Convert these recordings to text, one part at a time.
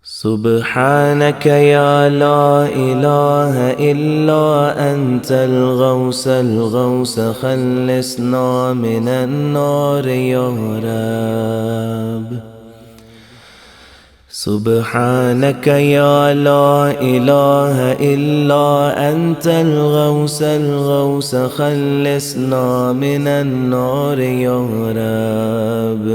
سبحانك يا لا إله إلا أنت الغوث الغوث، خلصنا من النار يا رب. سبحانك يا لا إله إلا أنت الغوث الغوث، خلصنا من النار يا رب.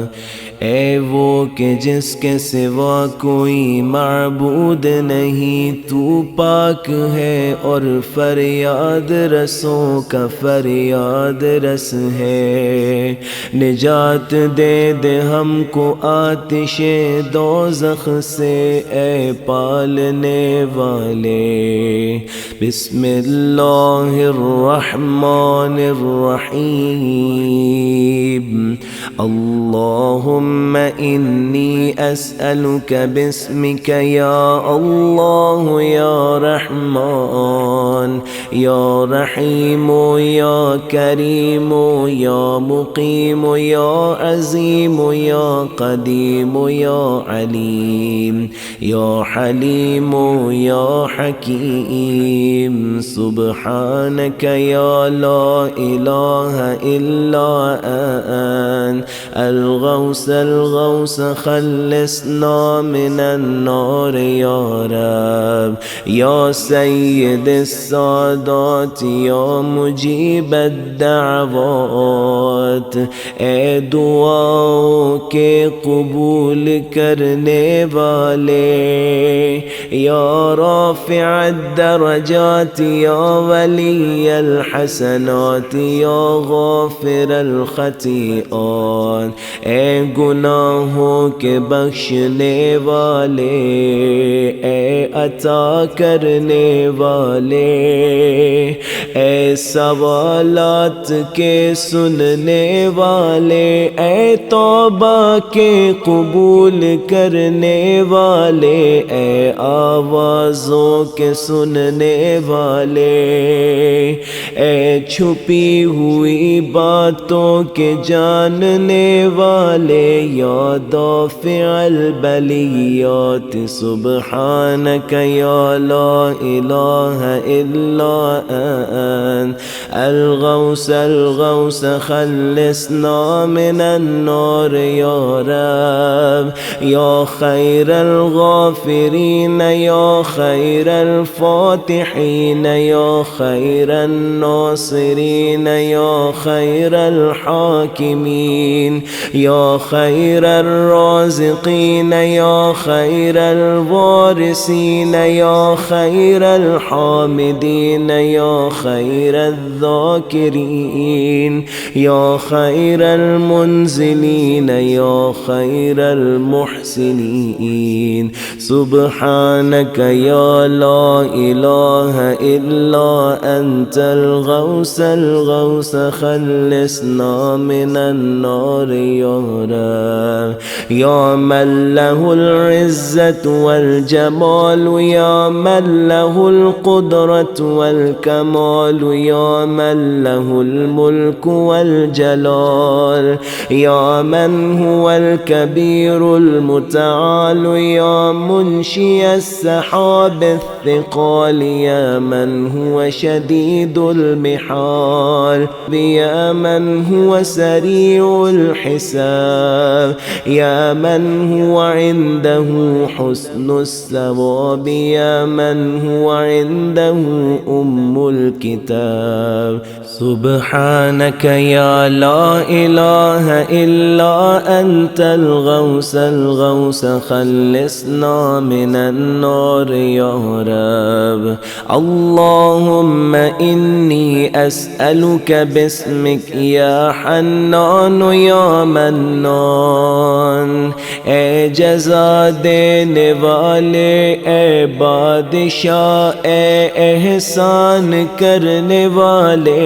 اے وہ کہ جس کے سوا کوئی معبود نہیں، تو پاک ہے اور فریاد رسوں کا فریاد رس ہے۔ نجات دے دے ہم کو آتش دوزخ سے اے پالنے والے۔ بسم اللہ الرحمن الرحیم۔ اللهم إني أسألك باسمك يا الله يا رحمن يا رحيم يا كريم يا مقيم يا عظيم يا قديم يا عليم يا حليم يا حكيم. سبحانك يا لا إله إلا أنت الغوث الغوث، خلصنا من النار يا رب. يا سيد السادات يا مجيب الدعوات، اے دعاؤں کے قبول کرنے والے، یا رافع الدرجات یا ولی الحسنات یا غافر الخطیئات، اے گناہوں کے بخشنے والے، اے عطا کرنے والے، اے سوالات کے سننے والے، اے توبہ کے قبول کرنے والے، اے آوازوں کے سننے والے، اے چھپی ہوئی باتوں کے جاننے والے، یا دافع البلیات. سبحانك يا لا إله إلا أنت الغوث الغوث، خلصنا من النار يا رب. يا خير الغافرين يا خير الفاتحين يا خير الناصرين يا خير الحاكمين يا خير الرازقين يا خير الوارثين يا خير الحامدين يا خير الذاكرين يا خير المنزلين يا خير المحسنين. سبحانك يا لا إله إلا أنت الغوث الغوث، خلصنا من النار يا رب. يا من له العزة والجمال، يا من له القدرة والكمال، يا من له الملك والجلال، يا من هو الكبير المتعال، يا منشي السحاب الثقال، يا من هو شديد المحال، يا من هو سريع الحساب، يا من هو عنده حسن الثواب، يا من هو عنده الكتاب. سبحانك يا لا إله إلا أنت الغوث الغوث، خلصنا من النار يا رب. اللهم إني أسألك باسمك يا حنان يا منان، اے جزا دینے والے، اے بادشاہ، اے احسان کرنے والے،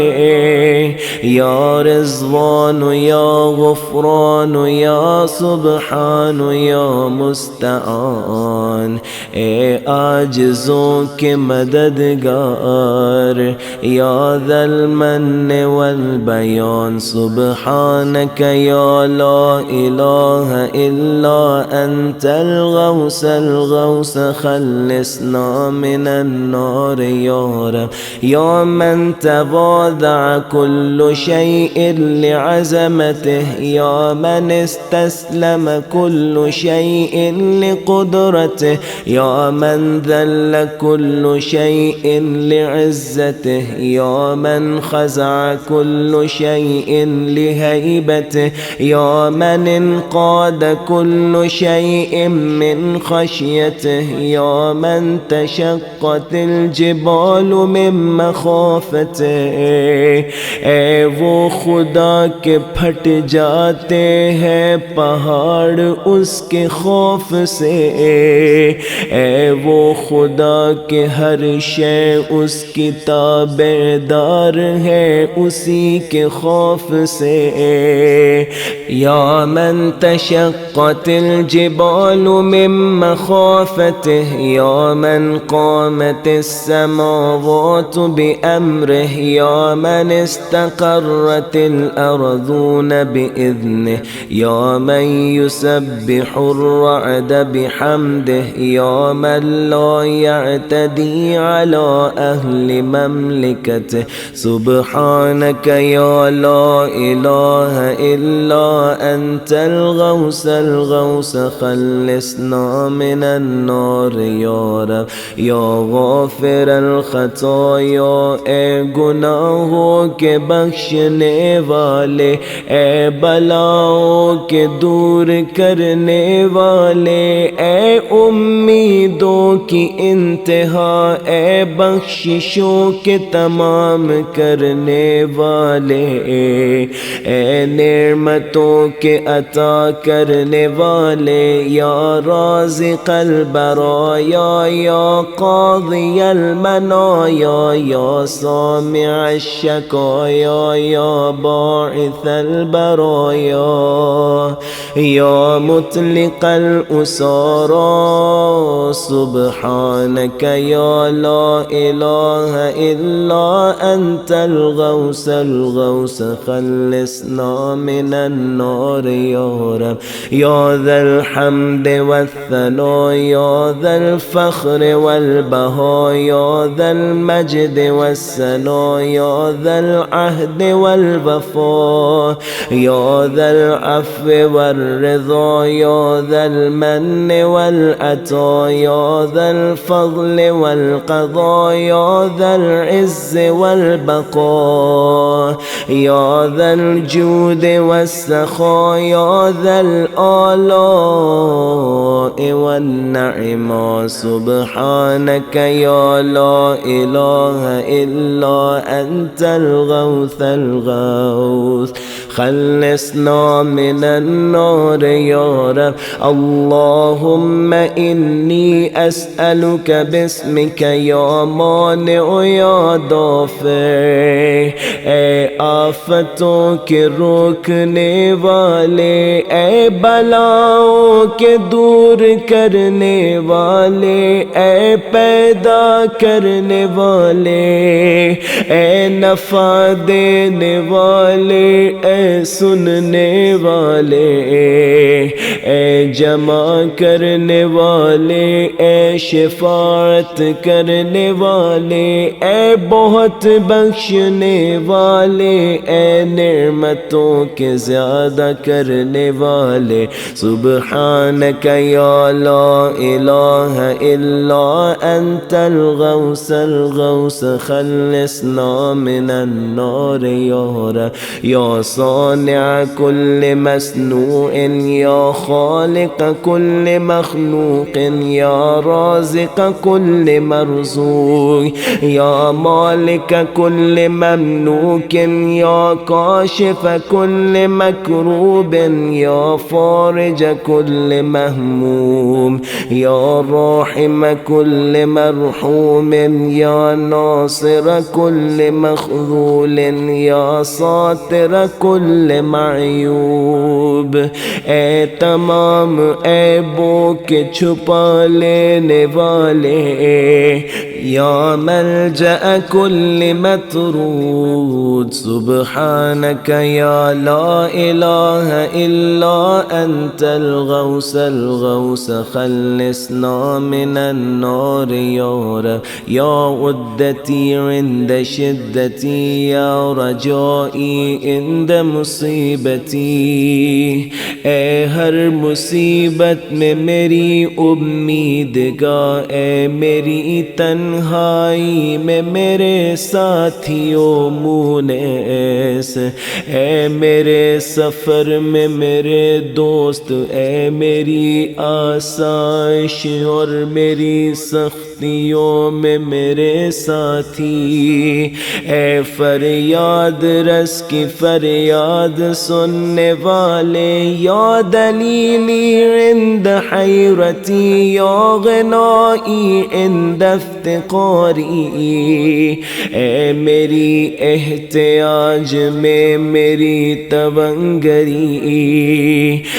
یا رضوان یا غفران یا سبحان یا مستعان، اے عاجزوں کے مددگار، یا ذا المن والبیان. سبحانك يا لا إله إلا أنت الغوث الغوث خلصنا من النار يا رب. يا من تواضع كل شيء لعظمته، يا من استسلم كل شيء لقدرته، يا من ذل كل شيء لعزته، يا من خزع كل شيء لهيبته، يا من انقاد كل شيء من خشيته، يا من تشقت الجبال من مخافته. اے وہ خدا کے پھٹ جاتے ہیں پہاڑ اس کے خوف سے، اے وہ خدا کے ہر شے اس کی تابعدار ہے اسی کے خوف سے. یا من تشقت الجبال من مخافته، یا من قامت السماوات بأمره، یا من استقرت الأرضون بإذنه، یا من يسبح الرعد بحمده، یا من لا يعتدي على أهل مملكته. سبحانك يا لا إله إلا أنت الغوث الغوث خلصنا من النار يا رب. یا غافر الخطایا، اے گناہوں کے بخشنے والے، اے بلاؤں کے دور کرنے والے، اے امیدوں کی انتہا، اے بخششوں کے تمام کرنے والے، اے نعمتوں کے عطا کرنے والے، یا رازق البرایا، یا قاضی المنایا، یا سامع الشکایا، یا باعث البرایا، یا مطلق الأسارى. سبحانك يا لا إله إلا أنت الغوث الغوث خلصنا من النار يا رب. يا ذا الحمد والثناء، يا ذا الفخر والبهاء، يا ذا المجد والثناء، يا ذا العهد والوفاء، يا ذا العفو والرضا، يا ذا المن والعطاء، يا ذا الفضل والقضاء، يا ذا العز والبقاء، يا ذا الجود والسخاء، يا ذا الآلاء والنعماء. سبحانك يا لا إله إلا أنت الغوث الغوث خلصنا من النار يا رب. اللهم إني أسألك باسمك يا مانع يا دافع، اے آفتوں کے روکنے والے، اے بلاؤں کے دور کرنے والے، اے پیدا کرنے والے، اے نفع دینے والے، اے سننے والے، اے جمع کرنے والے، اے شفاعت کرنے والے، اے بہت بخشنے والے، اے نعمتوں کے زیادہ کرنے والے. سبحانك يا لا إله إلا أنت الغوث الغوث خلصنا من النار يا رب. يا صانع كل مصنوع، يا خالق كل مخلوق، يا رازق كل مرزوق، يا مالك كل مملوك، يا كاشف كل مكروب، يا فارج كل مهموم، يا راحم كل مرحوم، يا ناصر كل مخذول، يا ساتر كل معیوب. اے تمام عیبوں کے چھپا لینے والے، يا ملجأ كل مطرود سبحانك يا لا إله إلا أنت الغوث الغوث خلصنا من النار يا رب يا عدتي عند شدتي يا رجائي عند مصیبتی اے ہر مصیبت میں میری امیدگاہ اے میری تنہائی میں میرے ساتھیوں مونس اے میرے سفر میں میرے دوست اے میری آسائش اور میری سختیوں میں میرے ساتھی اے فریاد رس کی فریاد سننے والے یا دلیلی عند حیرتی یا غنائی عند افتقاری اے میری احتیاج میں میری تونگری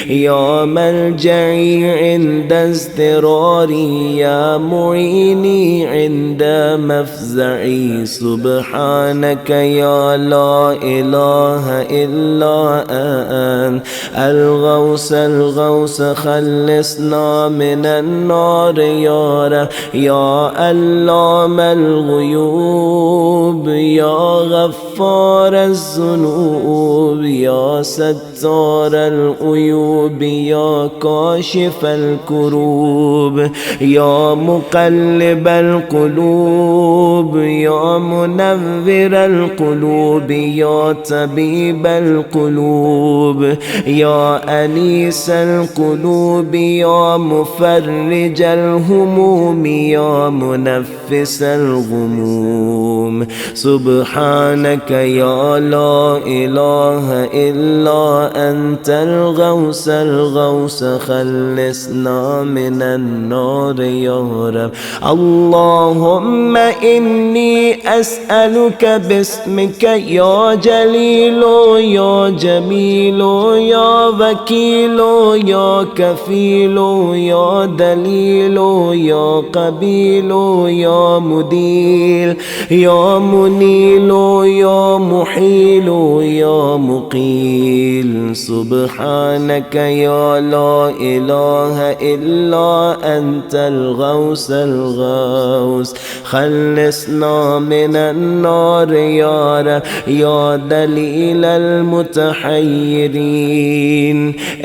یا ملجعی عند اضطراری یا معینی عند مفزعی سبحانك يا لا إله إلا أنت الغوث الغوث خلصنا من النار يا رب يا علام الغيوب يا غفار الذنوب يا ستار العيوب يا كاشف الكروب يا مقلب القلوب يا منور القلوب يا طبيب القلوب يا أنيس القلوب يا مفرج الهموم يا منفس الغموم سبحانك يا لا إله إلا أنت الغوث الغوث خلصنا من النار يا رب اللهم إني أسألك باسمك يا جليل يا جميل يا وكيل يا كفيل يا دليل يا قبيل يا مديل يا منيل يا محيل يا مقيل سبحانك يا لا إله إلا أنت الغوث الغوث خلصنا من النار يا رب يا دلیل المتحیرین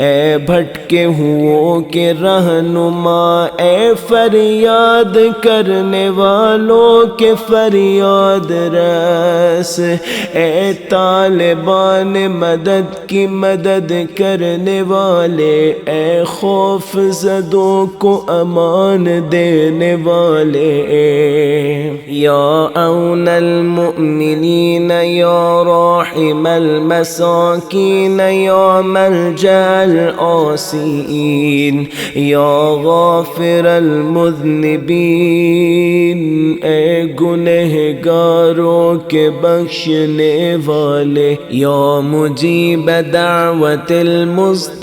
اے بھٹکے ہوں کے رہنما اے فریاد کرنے والوں کے فریاد رس اے طالبان مدد کی مدد کرنے والے اے خوف زدوں کو امان دینے والے یا اون المؤمنین یا راحم المساکین یا ملجأ العاصین یا غافر المذنبین اے گنہگاروں کے بخشنے والے یا مجیب دعوت المضطرین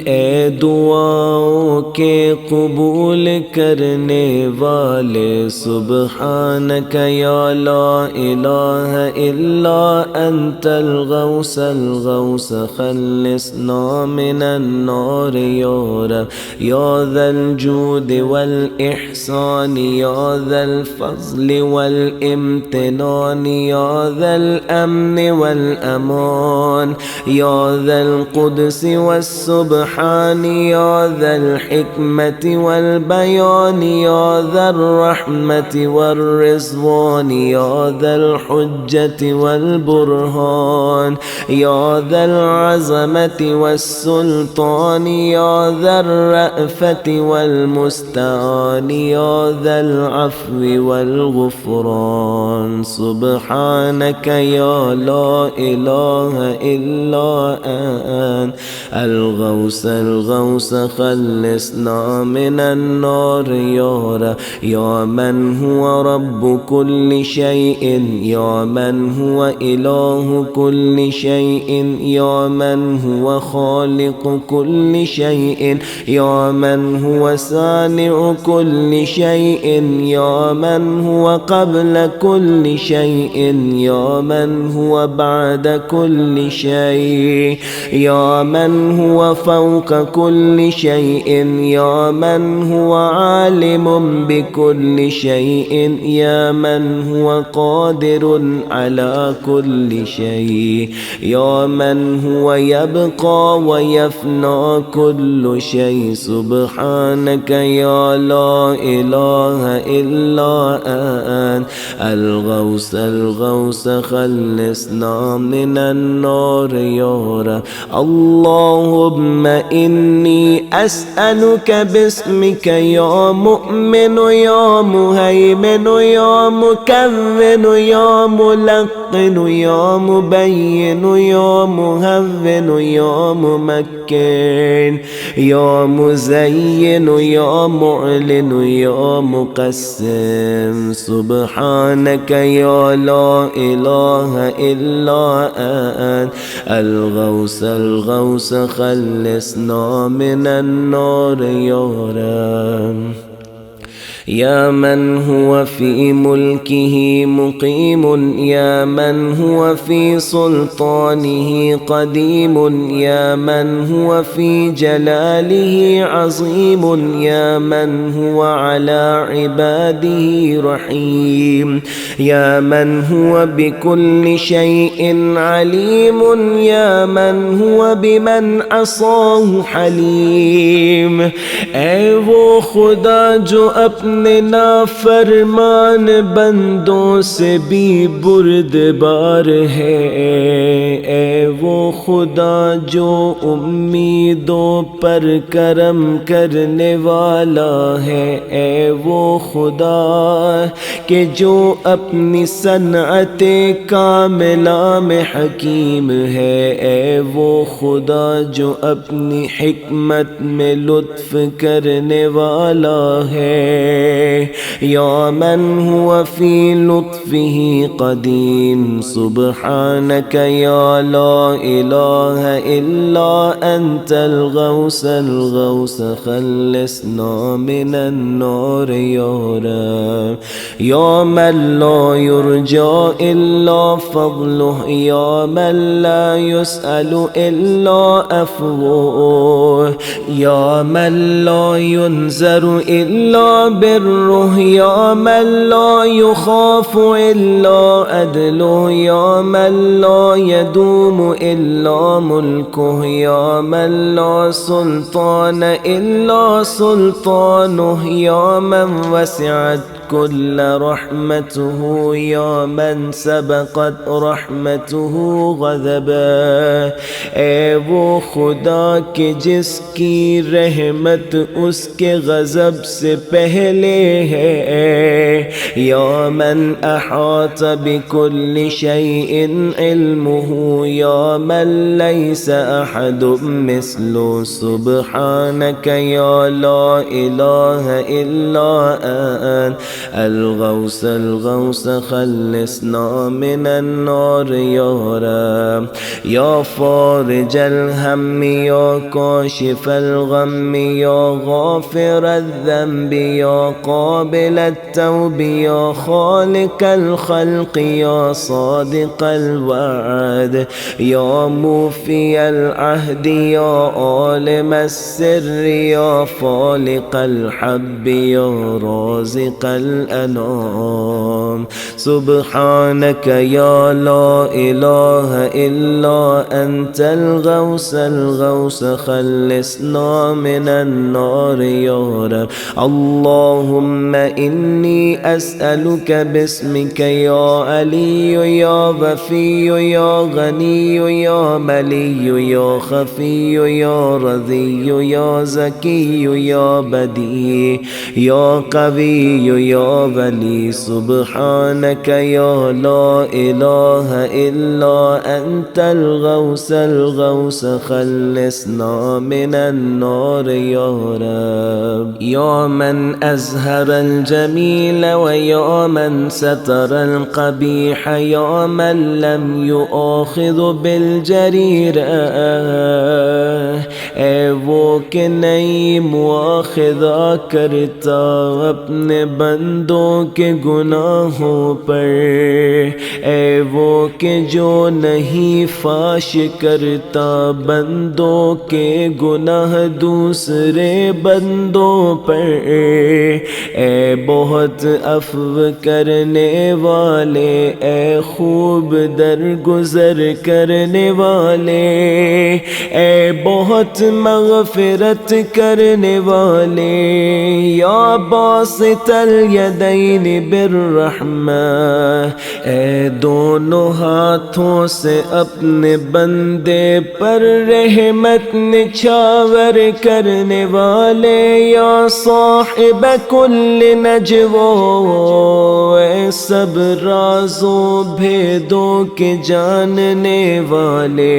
اے دعاؤں کے قبول کرنے والے سبحانك يا لا إله إلا أنت الغوث الغوث خلصنا من النار يا رب يا ذا الجود والإحسان يا ذا الفضل والامتنان يا ذا الأمن والأمان يا ذا القدس والسبحان يا ذا الحكمة والبيان يا ذا الرحمة والرضوان يا ذا الحجة والبرهان يا ذا العظمة والسلطان يا ذا الرأفة والمستعان يا ذا العفو والغفران سبحانك يا لا إله إلا أنت الغوث الغوث خلصنا من النار يا رب يا من هو رب كل شيء يا من هو إله كل شيء يا من هو خالق كل شيء يا من هو صانع كل شيء شيء يا من هو قبل كل شيء يا من هو بعد كل شيء يا من هو فوق كل شيء يا من هو عالم بكل شيء يا من هو قادر على كل شيء يا من هو يبقى ويفنى كل شيء سبحانك يا لا إله إلا أنت الغوث الغوث خلصنا من النار يا رب اللهم إني أسألك باسمك يا مؤمن يا مهيمن يا مكون يا ملقن يا مبين يا مهون يا ممكن يا مزين يا معلن يا مقسم سبحانك يا لا إله إلا أنت الغوث الغوث خلصنا من النار يا رب يا من هو في ملكه مقيم يا من هو في سلطانه قديم يا من هو في جلاله عظيم يا من هو على عباده رحيم يا من هو بكل شيء عليم يا من هو بمن عصاه حليم اے وہ خدا جو اپنے نافرمان بندوں سے بھی بردبار ہے اے وہ خدا جو امیدوں پر کرم کرنے والا ہے اے وہ خدا کہ جو اپنی صنعت کاملہ میں حکیم ہے اے وہ خدا جو اپنی حکمت میں لطف کرنے والا ہے یا من هو في لطفه قديم سبحانك يا لا إله إلا أنت الغوث الغوث خلصنا من النار يا رب يا من لا يرجى إلا فضله يا من لا يسأل إلا عفوه يا من لا ينذر إلا بره يا من لا يخاف إلا عدله يا من لا يدوم إلا ملكه يا من لا سلطان إلا سلطانه يا من وسعت كل رحمته يا من سبقت رحمته غضبه اے وہ خدا کہ جس کی رحمت اس کے غضب سے پہلے ہے یا من احاط بكل شيء علمه یا من ليس احد مثله سبحانك يا لا اله الا انت الغوث الغوث خلصنا من النار يا رب يا فارج الهم يا كاشف الغم يا غافر الذنب يا قابل التوب يا خالق الخلق يا صادق الوعد يا موفي العهد يا عالم السر يا فالق الحب يا رازق الأنام سبحانك يا لا إله إلا أنت الغوث الغوث خلصنا من النار يا رب اللهم إني أسألك باسمك يا علي يا وفي يا غني يا ملي يا خفي يا رضي يا زكي يا بديع يا قوي يا ولي سبحانك يا لا إله إلا أنت الغوث الغوث خلصنا من النار يا رب يا من أزهر الجميل ويا من ستر القبيح يا من لم يؤاخذ بالجريرة ए वो कि नहीं मुआखिदा करता अपने बंदों के गुनाहों पर, ए वो कि जो नहीं फाश करता बंदों के गुनाह दूसरे बंदों पर, ए बहुत अफ़्व करने वाले, ए खूब दरगुज़र करने वाले, ए बहुत मग़फ़िरत करने वाले, या बासितल यदैन बिर्रहमा, ए दोनों हाथों से अपने बंदे पर रहमत निछावर करने वाले, या साहिब कुल्ल नजवो, ए सब राज़ों भेदों के जानने वाले,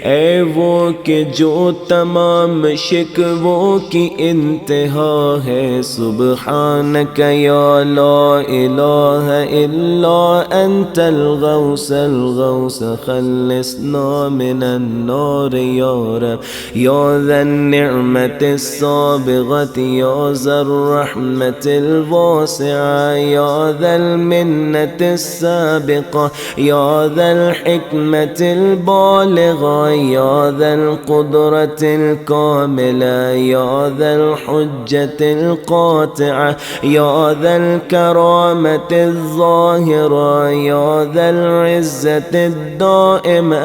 ए वो कि जो तमाम शिकवों की इंतहा है। सुब्हानक या ला इलाहा इल्ला अंतल गौसल गौस खल्लिसना मिनन नार या रब या ज़न निअमतिस साबिगति या ज़र रहमतिल वासिआ या ज़ल मिन्नतिस साबिक़ा या ज़ल हिकमतिल बालिग़ा या ज़ल क़ुदरतिल कामिला या ज़ल हुज्जतिल क़ातिआ या ज़ल करामतिल ज़ाहिरा या ज़ल इज़्ज़तिद दाइमा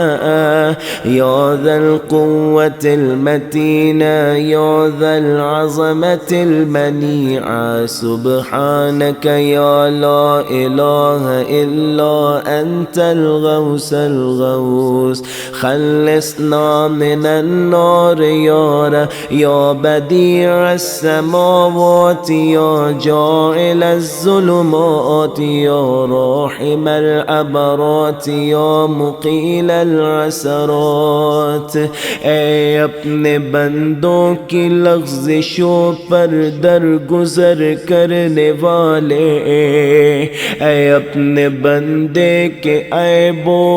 या ज़ल क़ुव्वतिल मतीना या ज़ल अज़मतिल मनीआ। सुब्हानक या ला इलाहा इल्ला अंतल गौसल गौस खल्लिसना मिनन नार या रब या बदीअस समावाति या जाइलज़ ज़ुलुमाति या राहिमल अबराति या मुक़ीलल असरात। ए अपने बंदों की लग़्ज़िशों पर दरगुज़र करने वाले, ए अपने बंदे के ऐबों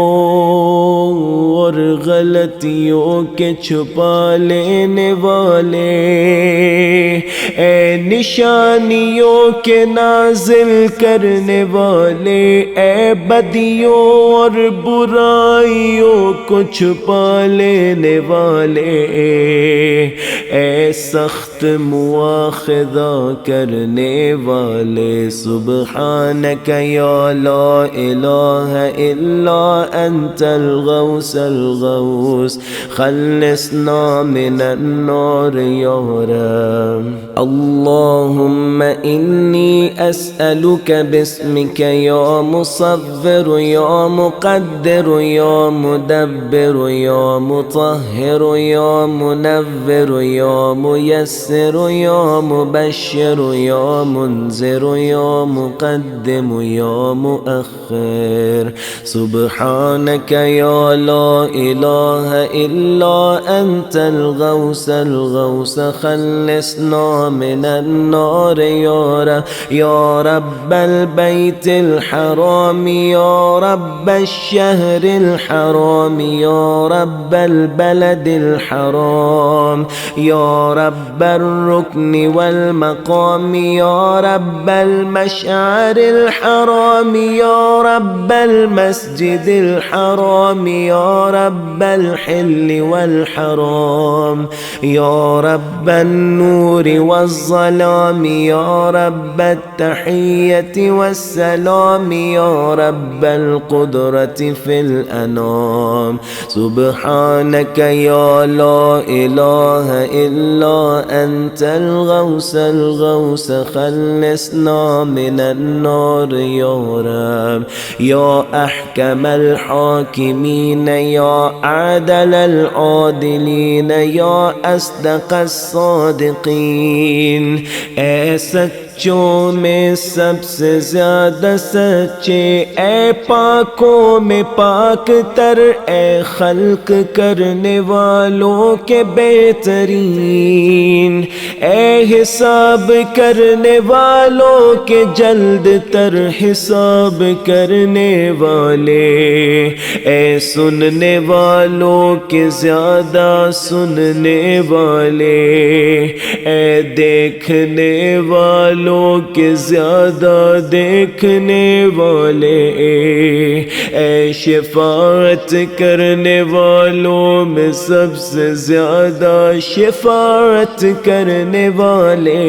और गलतियों के छुपा लेने वाले, ए निशानियों के नाज़िल करने वाले, ए बदियों और बुराइयों को छुपा लेने वाले, ए सख्त मुआखिदा करने वाले। सुब्हानक या ला इलाहा इल्ला अंतल गौसल गौस खल्लिसना मिनन नार या रब। अल्लाहुम्मा इन्नी अस्अलुक बिस्मिक या मुसव्विर या मुक़द्दिर या मुदब्बिर या मुतह्हिर या मुनव्विर या मुयस्सिर या मुबश्शिर या मुनज़िर या मुक़द्दिम या मुअख्खिर। सुब्हानक या ला इलाहा इल्ला अंतल गौसल गौस खल्लिसना मिनन नार या रब या रब्बल बैतिल हराम या रब्बश शहरिल हराम या रब्बल बलदिल हराम या रब्बर रुक्नि वल मक़ाम या रब्बल मशअरिल हराम या रब्बल मस्जिदिल हराम या रब्बल हिल्ल वल हराम या रब्बन नूर वज़्ज़लाम या रब्बत तहिय्यति वस्सलाम या रब्बल क़ुदरति फिल अनाम। सुब्हानक या ला इलाहा इल्ला अंतल गौसल गौस खल्लिसना मिनन नार या रब या अहकमल हाकिमीन या अदलल आदिलीन या अस्दक़स सादिक़ीन। ए सच्चों में सबसे ज्यादा सच्चे, ए पाकों में पाक तर, ए खल्क करने वालों के बेहतरीन, ए हिसाब करने वालों के जल्द तर हिसाब करने वाले, ए सुनने वालों के ज्यादा सुनने वाले, ए देखने वालों के ज्यादा देखने वाले, ए शिफाअत करने वालों में सबसे ज्यादा शिफाअत करने वाले,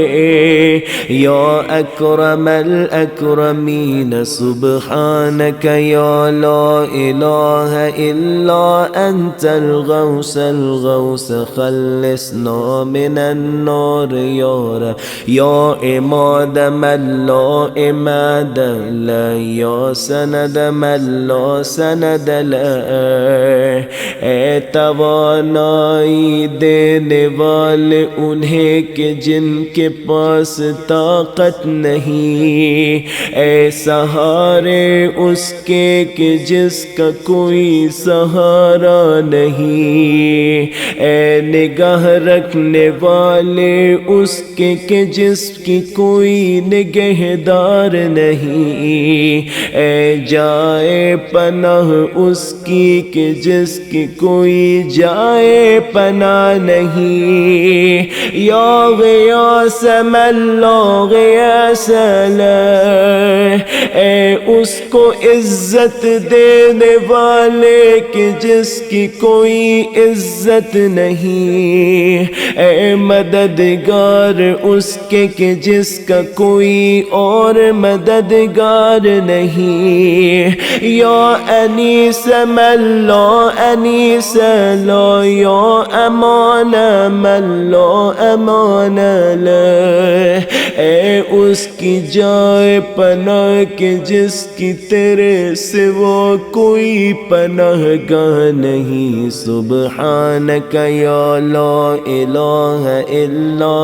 या अकरमल अकरमीन सुब्हानक या ला इलाहा इल्ला अंतल गौसल गौस खल्लिसना मिनन नार या इमाद मल्ला इमाद ला या सनद मल्ला सनद ला, ए तवानाई देने वाले उन्हें के जिनके पास ताकत नहीं, ए सहारे उसके कि जिसका कोई सहारा नहीं, ए निगाह रखने वाले उसके कि जिसकी कोई निगहदार नहीं, ए जाए पनाह उसकी कि जिसकी कोई जाए पनाह नहीं, या गियास मल्ला गियास ला, ए उसको इज्जत देने वाले कि जिसकी कोई इज्जत नहीं, ए मददगार उसके कि जिसका कोई और मददगार नहीं, या अनीस मल्ला अनीस ला, या अमान मल्ला अमान ला, ए उसकी जाए पनाह के जिसकी तेरे सिवा कोई पनाहगाह नहीं, सुब्हानक या ला इलाहा इल्ला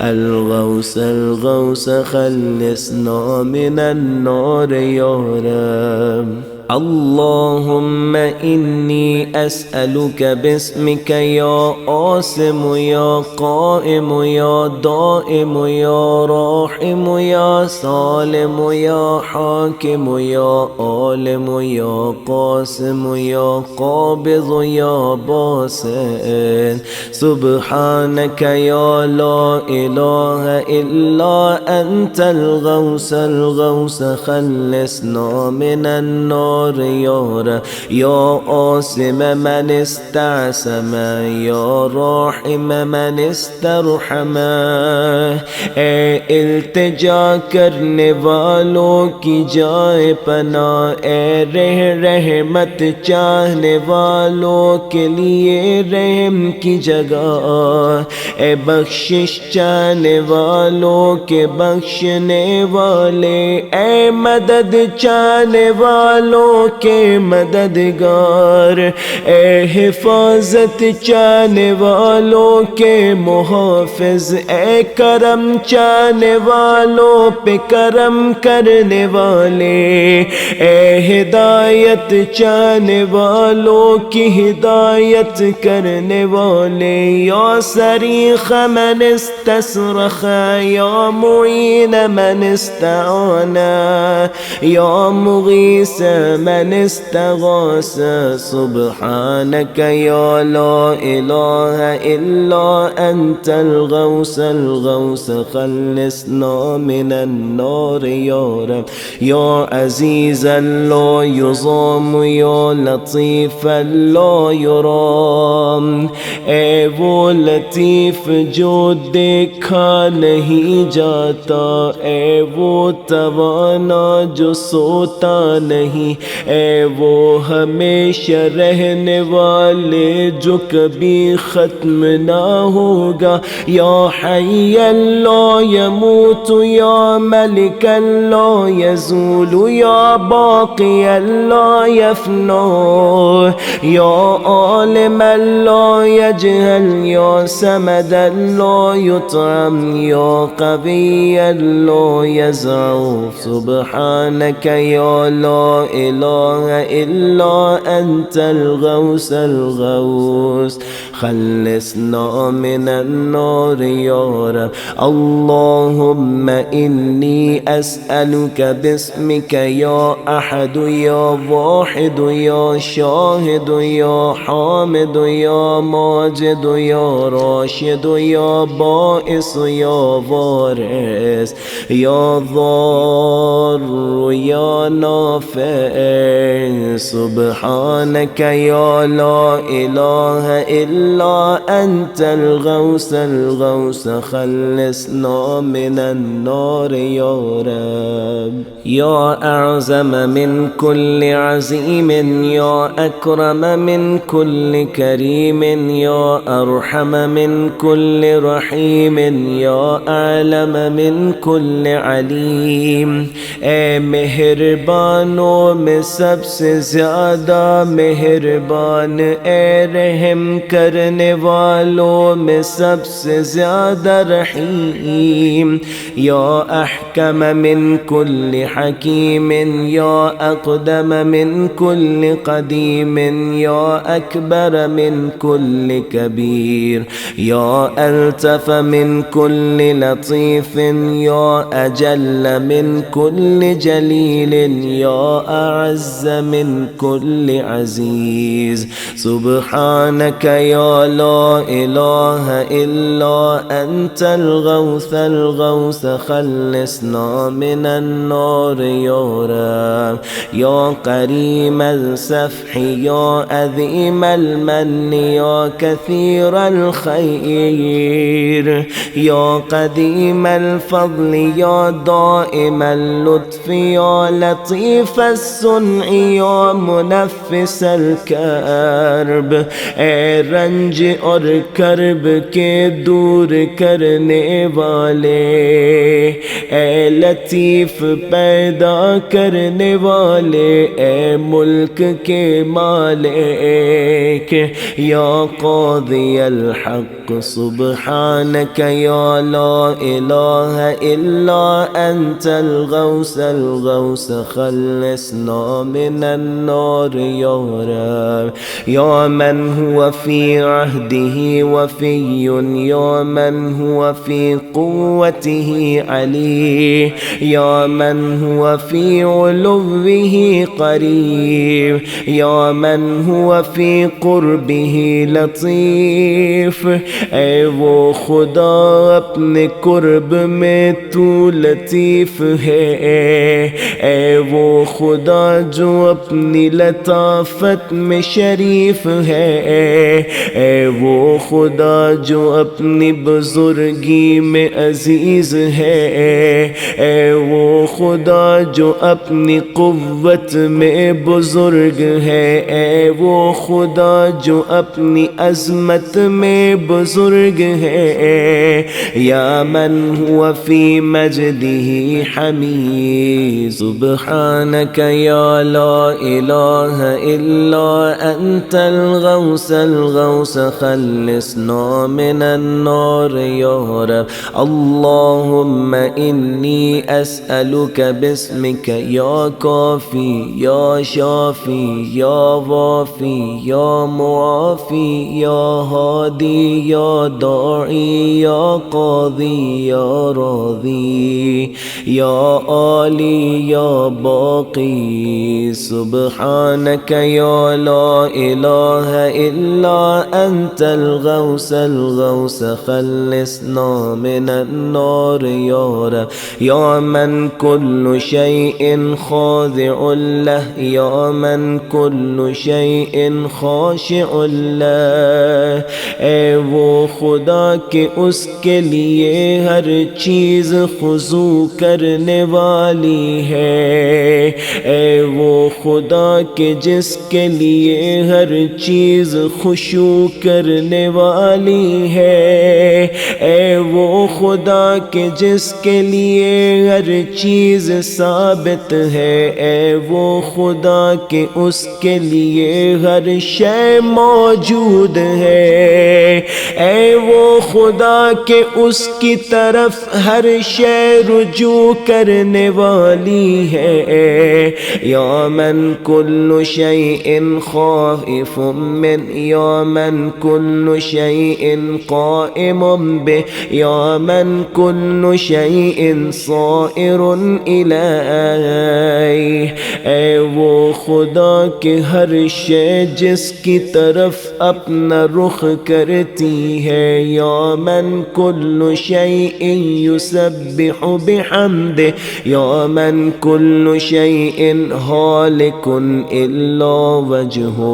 अल गौस खल्लिसना मिनन नार या रब। अल्लाहुम्मा इन्नी अस्अलुका बिस्मिक या आसिम या काइम या दाइम या राहिम या सालिम या हाकिम या आलिम या कासिम या काबिज़ या बासित, सुब्हानक या ला इलाहा इल्ला अंतल गौस खल्लिसना मिनन नार या आसिम मन इस्तअसम या राहिम मन इस्तरहम, ए इल्तिजा करने वालों की जाए पनाह, ए रहमत चाहने वालों के लिए रहम की जगह, ए बख्शिश चाहने वालों के बख्शने वाले, ए मदद चाहने वालों के मददगार, ए हिफाजत चाहने वालों के मुहाफिज, ए करम चाहने वालों पे करम करने वाले, ए हिदायत चाहने वालों की हिदायत करने वाले, या सरीख मन इस्तसरख या मुईन मन इस्तआना या मुगीस मन इस्तगास, सुब्हानक या ला इलाहा इल्ला अंतल गौस खल्लिसना मिनन नार या रब, या अजीज़न ला युज़ाम या लतीफ़न ला युराम, ए वो लतीफ़ जो देखा नहीं जाता, ए वो तवाना जो सोता नहीं, ए वो हमेशा रहने वाले जो कभी ख़त्म ना होगा। या हय्य ला यमूत या मलिक ला यज़ूल या बाक़ी ला यफ़ना या आलिम ला यजहल या समद ला युतअम या क़वी ला यज़ऊफ़। सुब्हानक या ला इलाहा इल्ला अंतल गौसल गौस खल्लिसना मिनन नार या रब। अल्लाहुम्मा इन्नी अस्अलुका बिस्मिक या अहद या वाहिद या शाहिद या हामिद या माजिद या राशिद या बाइस या वारिस या ज़ार या नाफ़िअ। सुब्हानक या ला इलाहा इल्ला अंतल गौसल गौस खल्लिसना मिनन नार या रब। या अअज़म मिन कुल्लि अज़ीम या अकरम मिन कुल्लि करीम या अरहम मिन कुल्लि रहीम या अअलम मिन कुल्लि अलीम। ए मेहरबानों में सबसे ज़्यादा मेहरबान, ए रहम करने वालों में सबसे ज़्यादा रहीम। या अहकम मिन कुल्लि हकीम या अक़दम मिन कुल्लि क़दीम या अकबर मिन कुल्लि कबीर या अल्तफ़ मिन कुल्लि लतीफ़ या अजल मिन कुल्लि जलील या अअज़्ज़ मिन कुल्लि अज़ीज़। सुब्हानक या ला इलाहा इल्ला अंतल गौसल गौस खल्लिसना मिनन नार या रब। या करीमल सफ़ह या अज़ीमल मन या कसीरल खैर या क़दीमल फ़ज़ल या दाइमल लुत्फ़ या लतीफ़स सुन्अ या मुनफ़्फ़िसल कर्ब। ए रंज और कर्ब के दूर करने वाले, ए लतीफ़ पैदा करने वाले, ए मुल्क के मालिक या क़ादियल हक़। सुब्हानक या ला इलाहा इल्ला अंतल गौसल गौस खल्लिसना मिनन नार या रब। या मन हुवा फ़ी अहदिही वफ़िय्युन या मन हुवा फ़ी क़ुव्वतिही अली या मन हुवा फ़ी उलुव्विही क़रीब या मन हुवा फ़ी क़ुर्बिही लतीफ़। ए वो खुदा अपने कुर्ब में तू लतीफ़ है, ए वो खुदा जो अपनी लताफ़त में शरीफ है, ए वो खुदा जो अपनी बुज़ुर्गी में अज़ीज़ है, ए वो खुदा जो अपनी क़ुव्वत में बुज़ुर्ग है, ए वो खुदा जो अपनी अज़मत में बुज़ुर्ग है। या मन हुवा फ़ी मजदिही हमीद। सुब्हानक या ला इलाहा इल्ला अंतल गौसल गौस खल्लिसना मिनन नार या रब। अल्लाहुम्मा इन्नी अस्अलुका बिस्मिक या काफ़ी या शाफ़ी या वाफ़ी या मुआफ़ी या हादी या दाई या क़ादी या राज़ी या आली या बाक़ी। सुब्हानक या ला इलाहा इल्ला अंतल गौसल गौस खल्लिसना मिनन नार या रब। या मन कुल्लु शैइन खादिउन लह, या मन कुल्लु शैइन खाशिउन लह। ए वो खुदा के उसके लिए हर चीज़ खुजू करने वाली है। ए वो खुदा के जिसके लिए हर चीज़ खुशू करने वाली है। ए वो खुदा के जिसके लिए हर चीज़ साबित है। ए वो खुदा के उसके लिए हर शय मौजूद है। ए वो खुदा के उसकी तरफ हर शय रुजू करने वाली है। या मन कुल्लु शैइन खाइफुम मिन, या मन कुल्लु शैइन काइमुम बिह, या मन कुल्लु शैइन साइरुन इलैह। ए वो खुदा के हर शय जिसकी तरफ अपना रुख करती है। या मन कुल्लु शैइन युसब्बिहु बिहम्दिह, या मन कुल्लु शैइन हालिकुन इल्ला वजहु,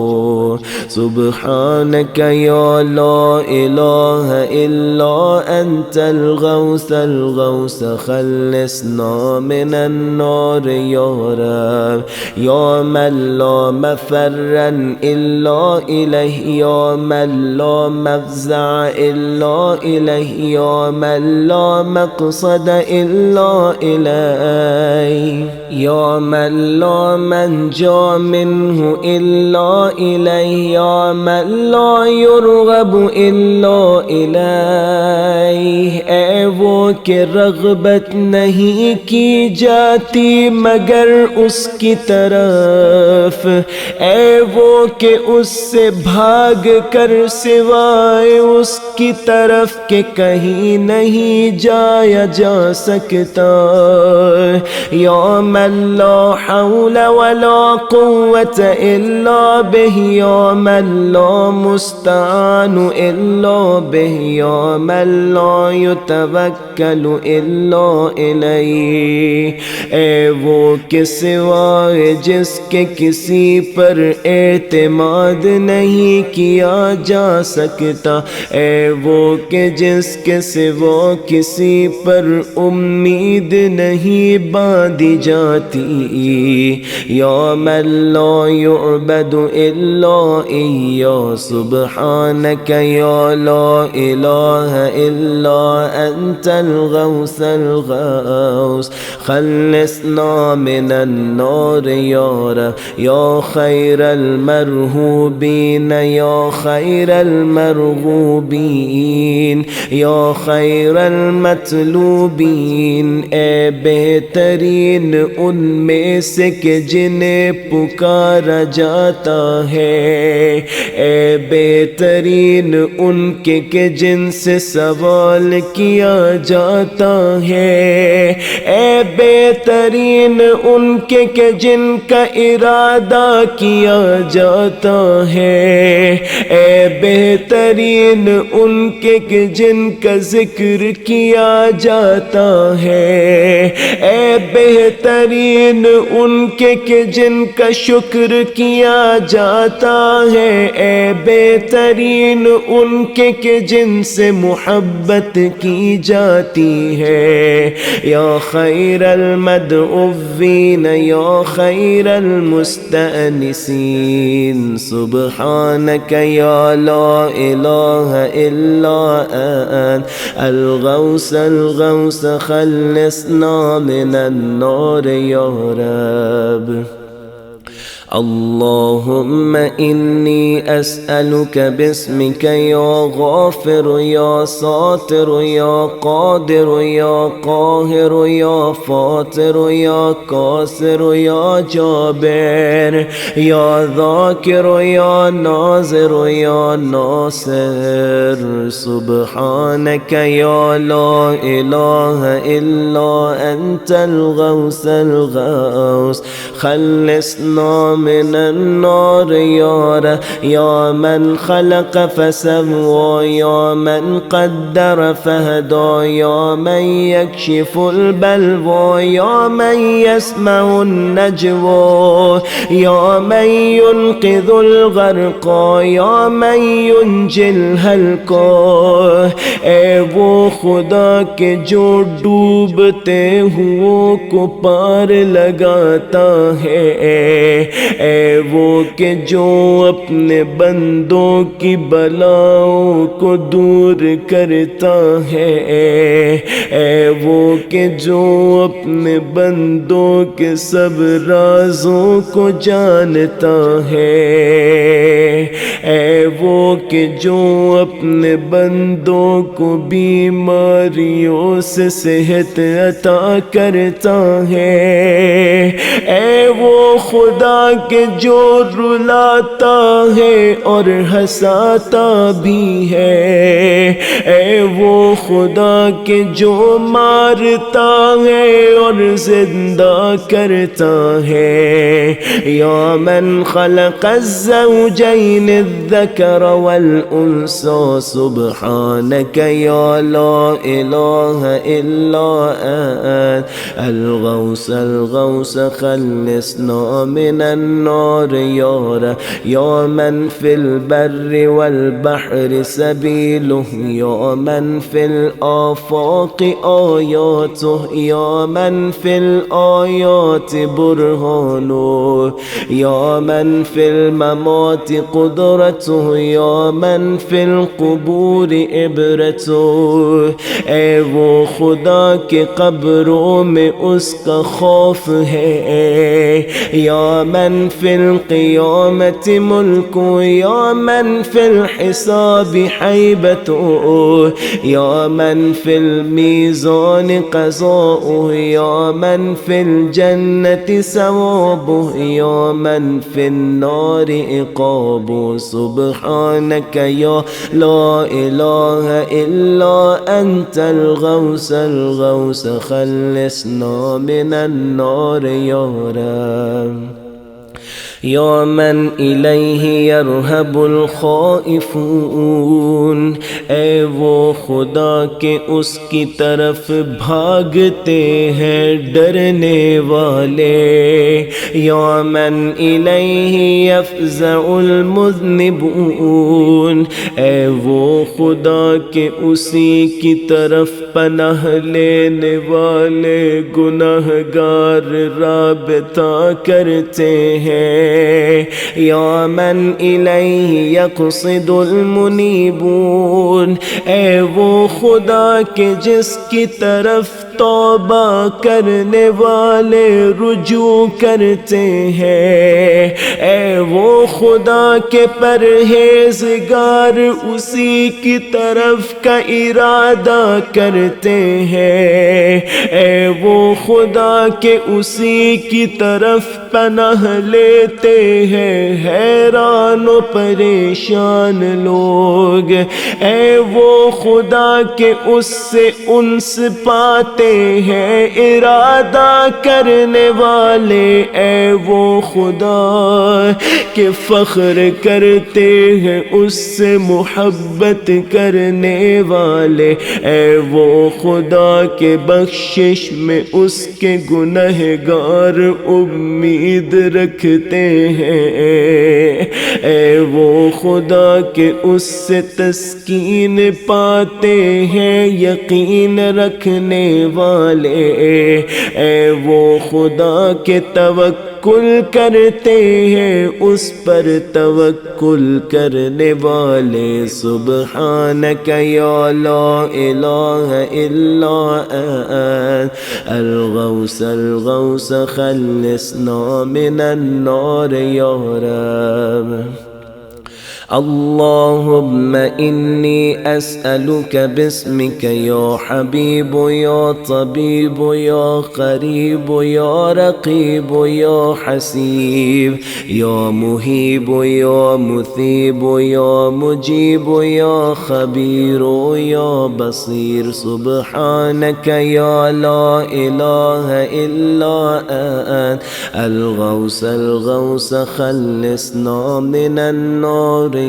सुब्हानक या ला इलाहा इल्ला अंतल गौसल गौस, खल्लिसना मिनन नार या रब। या मन ला मफरन इल्ला इलैह, या मन ला मफ़ज़अ इल्ला इलैह, या मन ला मक़सद इल्ला इलैह, या मन ला मंजा मिन्हु इल्ला इलैह, या मन ला युरग़ब इल्ला इलैह। ए वो के रग़बत नहीं की जाती मगर उसकी तरफ। ए वो के उससे भाग कर सिवाय उसकी तरफ के कहीं नहीं जाया जा सकता। या मन ला हौल वला कुव्वत इल्ला बिह, या मन ला मुस्तान इल्ला बिह, या मन ला युतवक्कलु इल्ला इलैह। ए वो के सिवाय जिसके किसी पर एतमाद नहीं किया जा सकता। ए वो के जिसके सिवा किसी पर उम्मीद नहीं बांधी जाती। या मन ला युअबदु इल्ला इय्या, सुब्हानक या ला इलाहा इल्ला अंतल गौसल गौस, खल्लिसना मिनन नार या रब। या खैरल मरहूबीन, या खैरल मरगूबीन, या खैरल मतलूबीन। ए बेहतरीन उनमें से के जिन्हें पुकारा जाता है। ए बेहतरीन उनके के जिनसे सवाल किया जाता है। ए बेहतरीन उनके के जिनका इरादा किया जाता है। ए बेहतरीन उनके के जिनका जिक्र किया जाता है। ए बेहतरीन उनके के जिनका शुक्र किया जाता है। ए बेहतरीन उनके के जिनसे मोहब्बत की जाती है। या खैरल मदउव्वीन, या खैरल मुस्तअनिसीन, सुब्हानक या ला इलाहा इल्ला अंत, अल गौस खल्लिसना मिनन नार या रब। अल्लाहुम्मा इन्नी अस्अलुका बिस्मिका या गाफिर या सातिर या कादिर या काहिर या फातिर या कासिर या जाबिर या ज़ाकिर या नाज़िर या नासिर, सुब्हानक या ला इलाहा इल्ला अंतल गौसल गौस, खल्लिसना من النار يا من خلق فسوى يا من قدر فهدى يا من يكشف البلوى يا من يسمع النجوى يا من ينقذ الغرقى يا من ينجي الهلكى اے وہ خدا کہ جو ڈوبتے हुओं को पार लगाता है اے وہ کہ جو اپنے بندوں کی بلاؤں کو دور کرتا ہے اے وہ کہ جو اپنے بندوں کے سب رازوں کو جانتا ہے اے وہ کہ جو اپنے بندوں کو بیماریوں سے صحت عطا کرتا ہے اے وہ خدا کہ جو رلاتا ہے اور ہنساتا بھی ہے اے وہ خدا کہ جو مارتا ہے اور زندہ کرتا ہے یا من خلق الزوجین الذکر والانثى سبحانك یا لا الہ الا انت الغوث الغوث خلصنا من النار یا من فی البر والبحر سبیله یا من فی الآفاق آیاته یا من فی الآیات برهانه یا من فی الممات قدرته یا من فی القبور عبرته اے وہ خدا کے قبروں میں اس کا خوف ہے یا من فی القیامت ملک یا من فی الحساب حیبت یا من فی المیزان قضاء یا من فی الجنت ثواب یا من فی النار عقاب سبحانک یا لا الہ الا انت الغوث الغوث خلصنا من النار یا رب یا من الیہ یرہب الخائفون اے وہ خدا کہ اس کی طرف بھاگتے ہیں ڈرنے والے یا من الیہ یفزع المذنبون اے وہ خدا کہ اسی کی طرف پناہ لینے والے گناہگار رابطہ کرتے ہیں یا من الیہ یقصد المنیبون اے وہ خدا کہ جس کی طرف توبہ کرنے والے رجوع کرتے ہیں اے وہ خدا کے پرہیزگار اسی کی طرف کا ارادہ کرتے ہیں اے وہ خدا کے اسی کی طرف پناہ لیتے ہیں حیران و پریشان لوگ اے وہ خدا کہ اس سے انس پاتے ہیں ارادہ کرنے والے اے وہ خدا کہ فخر کرتے ہیں اس سے محبت کرنے والے اے وہ خدا کے بخشش میں اس کے گنہگار امید رکھتے ہیں اے وہ خدا کہ اس سے تسکین پاتے ہیں یقین رکھنے والے اے وہ خدا کے توکل کرتے ہیں اس پر توکل کرنے والے سبحانک یا لا الہ الا انت الغوث الغوث خلصنا من النار یا رب اللهم إني أسألك باسمك يا حبيب يا طبيب يا قريب يا رقيب يا حسيب يا مهيب يا مثيب يا مجيب يا خبير يا بصير سبحانك يا لا إله إلا أنت الغوث الغوث خلصنا من النار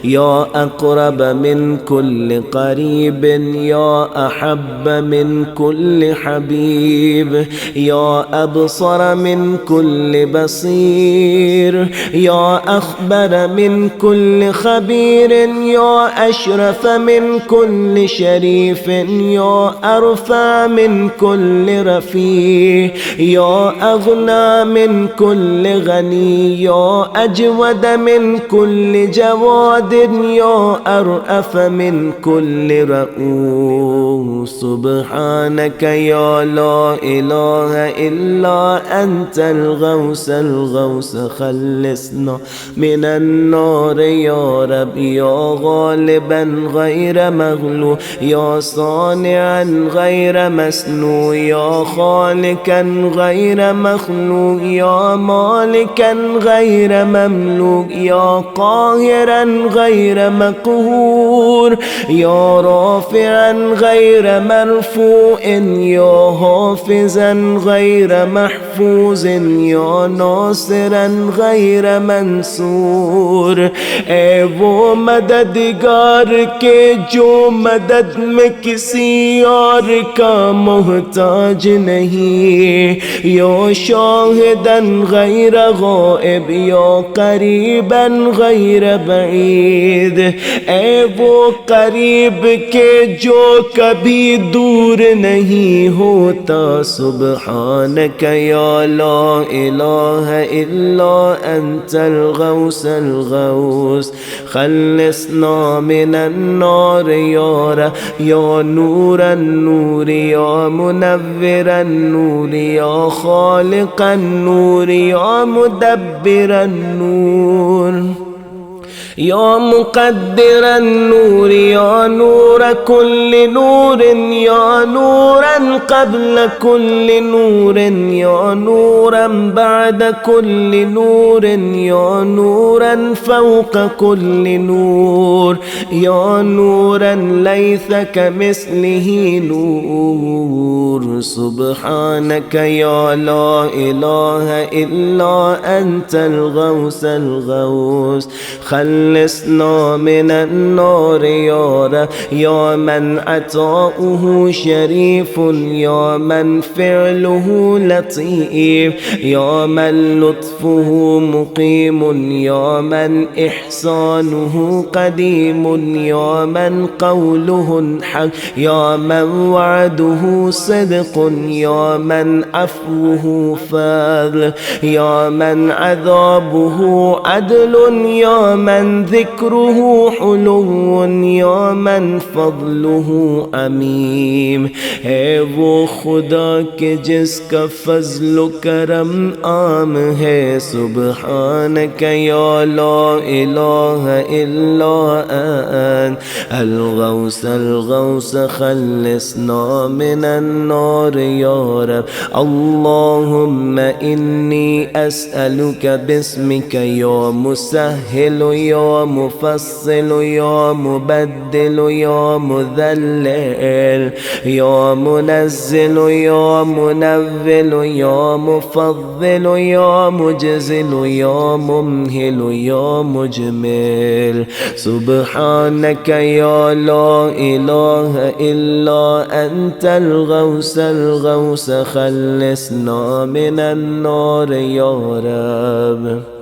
يا أقرب من كل قريب يا أحب من كل حبيب يا أبصر من كل بصير يا أخبر من كل خبير يا أشرف من كل شريف يا أرفع من كل رفيع يا أغنى من كل غني يا أجود من كل جواد يا أرأف من كل رؤوف سبحانك يا لا إله إلا أنت الغوث الغوث خلصنا من النار يا رب يا غالبا غير مغلوب يا صانعا غير مسنون يا خالقا غير مخلوق يا مالكا غير مملوك يا قاهرا غير مقهور يا رافعا غير مرفوع يا حافظا غير محفوظ يا ناصرا غير منصور اے وہ مددگار کے جو مدد میں کسی اور کا محتاج نہیں یا شاہدا غیر غائب یا قریبا غیر بعید اے وہ قریب کے جو کبھی دور نہیں ہوتا سبحانک یا لا الہ الا انت الغوث الغوث خلصنا من النار یا نور النور یا منور النور یا خالق النور یا مدبر النور يا مقدر النور يا نور كل نور يا نورا قبل كل نور يا نورا بعد كل نور يا نورا فوق كل نور يا نورا ليس كمثله نور سبحانك يا لا إله إلا أنت الغوث الغوث خلصنا من النار يا من عطاؤه شريف يا من فعله لطيف يا من لطفه مقيم يا من إحسانه قديم يا من قوله حق يا من وعده صدق يا من عفوه فضل يا من عذابه عدل يا من ذكره حلو يا من فضله عميم ہے وہ خدا کے جس کا فضل و کرم عام ہے سبحانک یا لا الہ الا انت الغوث الغوث خلصنا من النار یا رب اللهم إني أسألك باسمك يا مسهل يا مفصل يا مبدل يا مذلل يا منزل يا منول يا مفضل يا مجزل يا ممهل يا مجمل سبحانك يا لا إله إلا أنت الغوث الغوث خلصنا من النار يا رب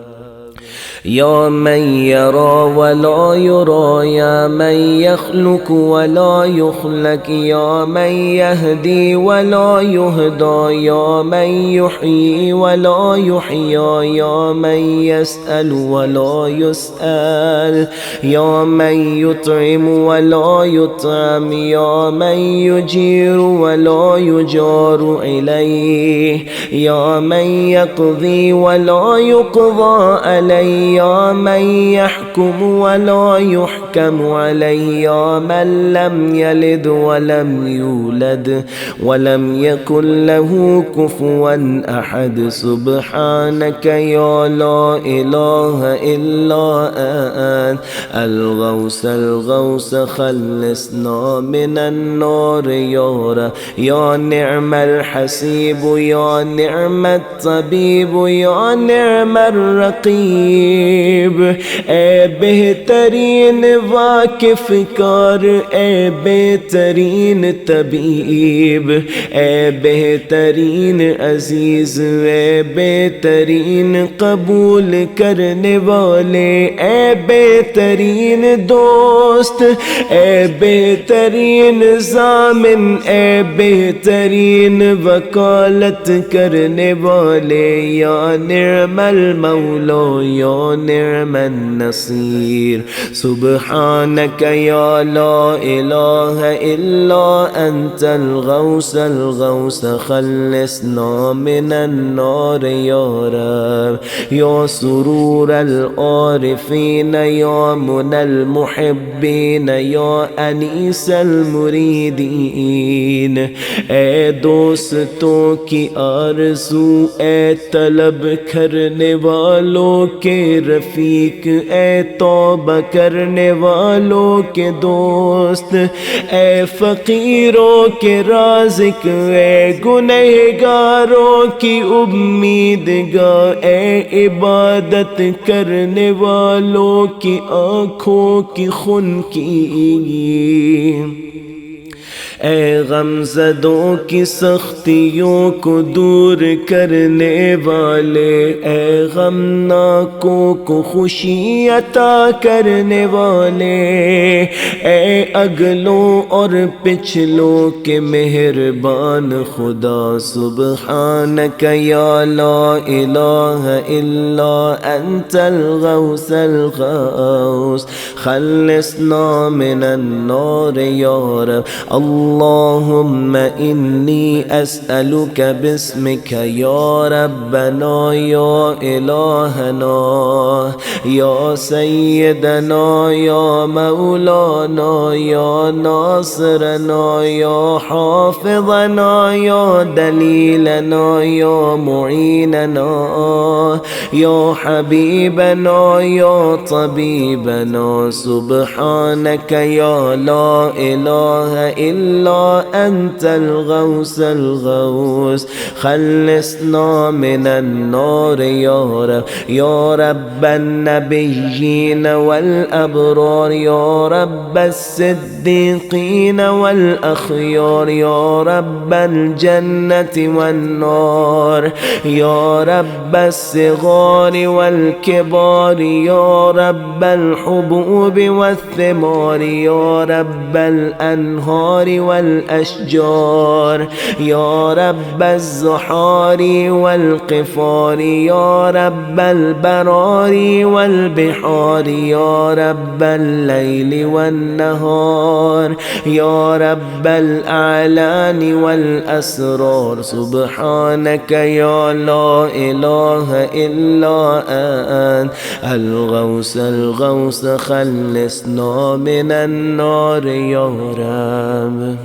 يا من يرى ولا يرى يا من يخلق ولا يخلق يا من يهدي ولا يهدى يا من يحيي ولا يحيى يا من يسأل ولا يسأل يا من يطعم ولا يطعم يا من يجير ولا يجار إليه يا من يقضي ولا يقضى عليه يا من يحكم ولا يحكم عليه، يا من لم يلد ولم يولد ولم يكن له كفوا أحد. سبحانك يا لا إله إلا أنت الغوث الغوث، خلصنا من النار يا رب. يا نعم الحسيب، يا نعم الطبيب، يا نعم الرقيب. اے بہترین واقف کار، اے بہترین طبیب، اے بہترین عزیز، اے بہترین قبول کرنے والے، اے بہترین دوست، اے بہترین ضامن، اے بہترین وکالت کرنے والے، یا نعم المولا یا نعم النصیر. سبحانک یا لا الہ الا انت الغوث الغوث، خلصنا من النار یا رب. یا سرور العارفین، یا منى المحبین، یا انیس المریدین. اے دوستوں کی آرزو، اے طلب کرنے والوں کے رفیق، اے توبہ کرنے والوں کے دوست، اے فقیروں کے رازق، اے گنہگاروں کی امیدگار، اے عبادت کرنے والوں کی آنکھوں کی خن کی، اے غمزدوں کی سختیوں کو دور کرنے والے، اے غمناکوں کو خوشی عطا کرنے والے، اے اگلوں اور پچھلوں کے مہربان خدا. سبحانک یا لا الہ الا انت الغوث الغوث، خلصنا من النار یا رب. اللهم إني أسألك باسمك يا ربنا يا إلهنا يا سيدنا يا مولانا يا ناصرنا يا حافظنا يا دليلنا يا معيننا يا حبيبنا يا طبيبنا. سبحانك يا لا إله إلا أنت الغوث الغوث، خلصنا من النار يا رب. يا رب النبيين والأبرار، يا رب الصديقين والأخيار، يا رب الجنة والنار، يا رب الصغار والكبار، يا رب الحبوب والثمار، يا رب الأنهار والأشجار، يا رب الزحار والقفار، يا رب البرار والبحار، يا رب الليل والنهار، يا رب الأعلان والأسرار. سبحانك يا لا إله إلا أنت الغوث الغوث، خلصنا من النار يا رب.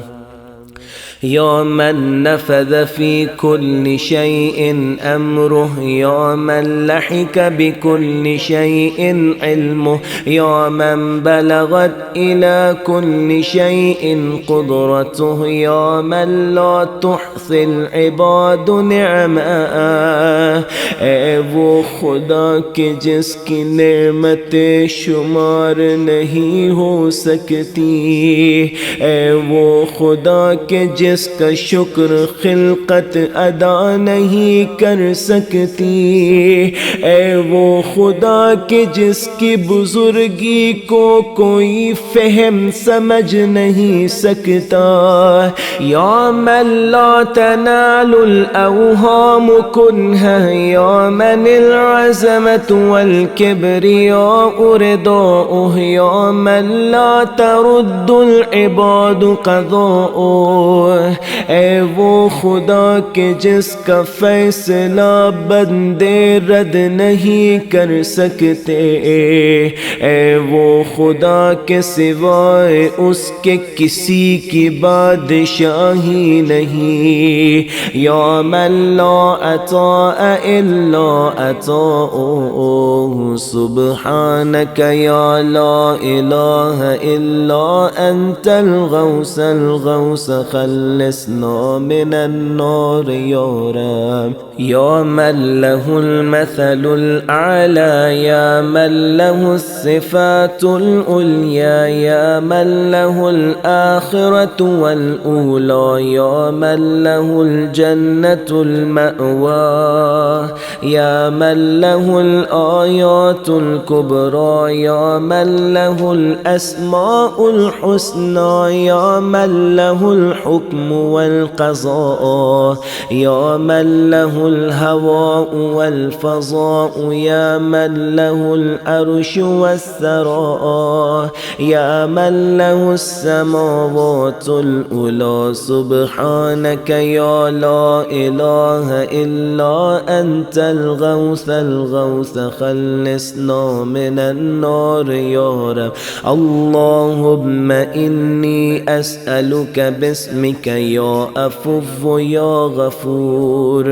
يا من نفذ في كل شيء أمره، يا من لحق بكل شيء علمه، يا من بلغت إلى كل شيء قدرته، يا من لا تحصي العباد نعمه. اے وہ خدا کہ جس کی نعمتیں شمار نہیں ہو سکتی، اے وہ خدا کہ جس کا شکر خلقت ادا نہیں کر سکتی، اے وہ خدا کہ جس کی بزرگی کو کوئی فہم سمجھ نہیں سکتا. یا من لا تنال الاوہام کنہ، یا من العظمت والکبریاء رداؤہ، یا من لا ترد العباد قضاؤہ، ए वो खुदा के जिसका फैसला बंदे रद्द नहीं कर सकते, ए वो खुदा के सिवाय उसके किसी की बादशाही नहीं। या मन ला अता इल्ला अताअहु सुब्हानक या ला इलाहा इल्ला अंतल गौस खल्लिसना मिनन नार या रब। या मन लहुल मसलुल आला या मन लहुस सिफातुल उलिया या मन लहुल आखिरतु वल ऊला या मन लहुल जन्नतुल मअवा या मन लहुल आयातुल कुबरा या मन लहुल अस्माउल हुस्ना या मन लहुल हुक्म वल क़ज़ा या मन लहुल हवाउ वल फ़ज़ाउ या मन लहुल अर्शु वस्सरा या मन लहुस समावातुल उला सुब्हानक या ला इलाहा इल्ला अंतल गौस खल्लिसना मिनन नार या रब। अल्लाहुम्मा इन्नी अस्अलुक बिस्मिक या अफ़ुव्व या गफूर।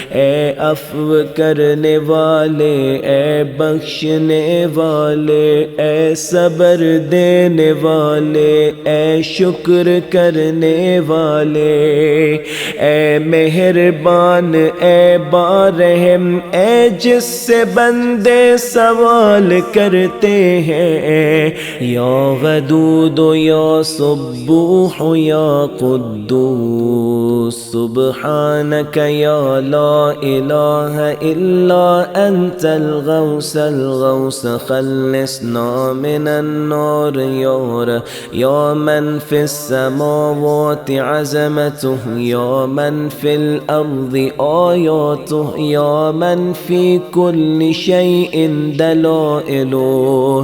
ए अफ़्व करने वाले, ए बख्शने वाले, ए सबर देने वाले, ए शुक्र करने वाले, ए मेहरबान, ए बारहम, ए जिससे बंदे सवाल करते हैं। या वदूद या सुब्बूह या कुद्दूस सुब्हानक या ला इलाहा इल्ला अंतल गौस खल्लिसना मिनन नार या रब। या मन फिस समावाति अज़मतुहु या मन फिल अर्ज़ि आयातुहु या मन फी कुल्लि शैइन दलाइलुहु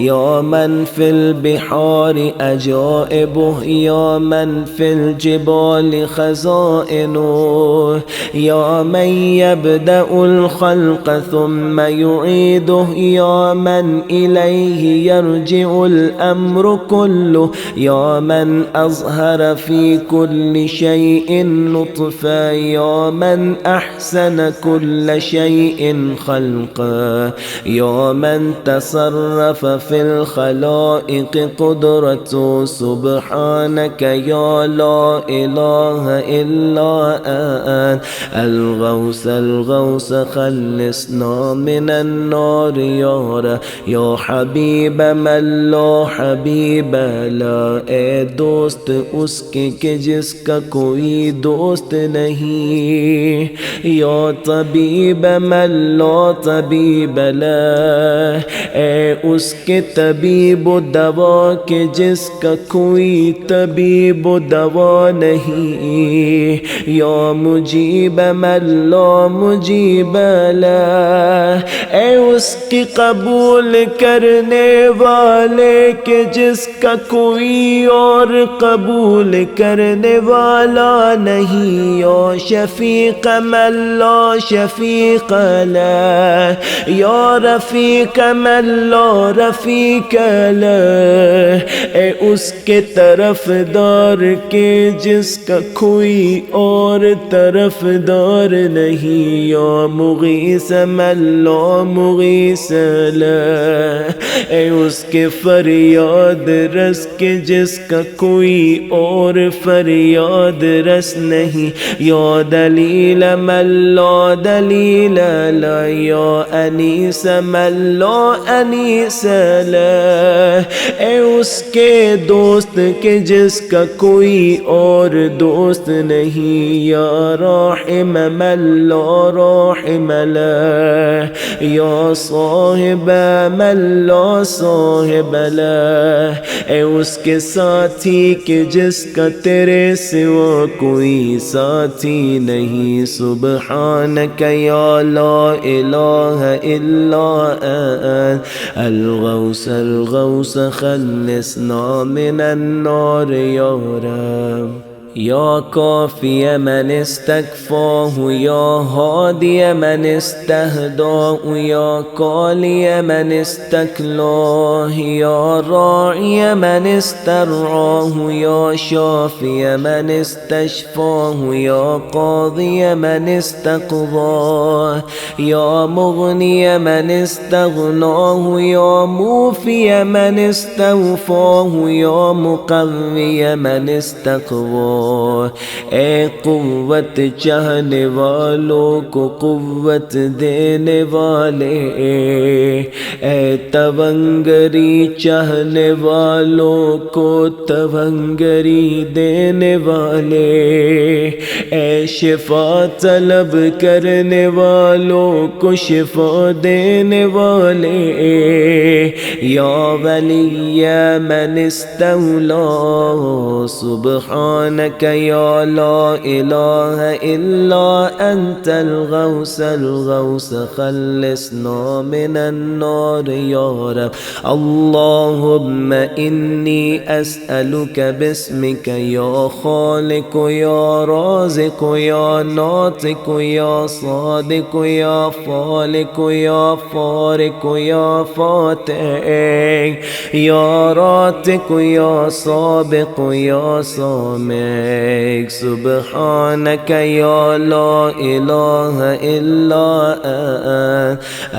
या मन फिल बिहारि अजाइबुहु या मन फिल जिबालि खज़ाइनुहु या मन यब्दउल खल्क़ थुम्मा युईदुहु या मन इलैहि यर्जिउल अम्रु कुल्लुहु या मन अज़हर फी कुल्लि शैइन नुत्फ़ा या मन अहसन कुल्ल शैइन खल्क़ा या मन तसर्रफ़ फिल खलाइक़ क़ुद्रतु सुब्हानक या ला इलाहा इल्ला अल गौस खल्लिसना मिनन नार या रब। या हबीब मन ला हबीब ला, ए दोस्त उसके के जिसका कोई दोस्त नहीं। या तबीब मन ला तबीब ला, ए उसके तबीब दवा के जिसका कोई तबीब दवा नहीं। या मुजीब मन ला मुजीब ला, ए उसकी कबूल करने वाले के जिसका कोई और कबूल करने वाला नहीं। या शफीक मन ला शफीक ला, या रफीक मन ला रफीक ला, ए उसके तरफदार के जिसका कोई और तरफदार नहीं। या मुगीस मन ला मुगीस ला, ए उसके फरियाद रस के जिसका कोई और फरियाद रस नहीं। या दलील मन ला दलील ला, या अनीस मन ला अनीस ला, ए उसके दोस्त के जिसका कोई और दोस्त नहीं। या राहिम मन ला राहिम ला, या साहिब मन ला साहिब ला, ए उसके साथी के जिसका तेरे सिवा कोई साथी नहीं। सुब्हानक या ला इलाहा इल्ला अल गौस खल्लिसना मिनन नार या रब। या काफ़ी मन इस्तकफ़ाहु या हादी मन इस्तहदाहु या काली मन इस्तकलाह या राई मन इस्तरआहु या शाफ़ी मन इस्तशफ़ाहु या क़ादी मन इस्तक़ज़ाह या मुग़नी मन इस्तग़नाहु या मूफ़ी मन इस्तवफ़ाहु या मुक़व्वी मन इस्तक़वा। ए क़ुव्वत चाहने वालों को क़ुव्वत देने वाले, ए तवंगरी चाहने वालों को तवंगरी देने वाले, ए शिफा तलब करने वालों को शिफा देने वाले, या वलिया मन इस्तौला सुब्हानक या ला इलाहा इल्ला अंतल गौस खल्लिसना मिनन नार या रब। अल्लाहुम्मा इन्नी अस्अलुक बिस्मिक या खालिक या राज़िक या नातिक या सादिक या फालिक या फारिक या फातिह या रातिक या साबिक या सामिक। सुब्हानक या ला इलाहा इल्ला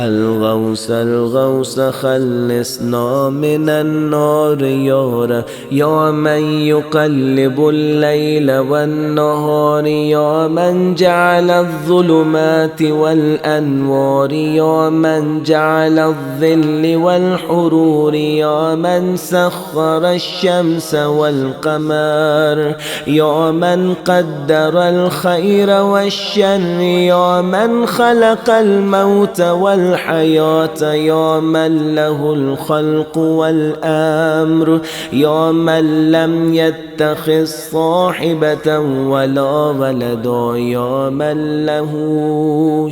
अल गौस खल्लिसना मिनन नार या रब। या मन युक़ल्लिबुल लैल वन्नहार या मन जअल अज़्ज़ुलुमाति वल अनवार या मन जअल अज़्ज़िल्ल वल हुरूर या मन सख़्ख़र अश-शम्स वल क़मर या मन क़द्दर अल ख़ैर वश-शर्र या मन ख़लक़ल मौत वल हयात या मन लहुल ख़ल्क़ु वल अम्र या मन लम यत्तख़िज़ साहिबतन वला वलदा या मन लहू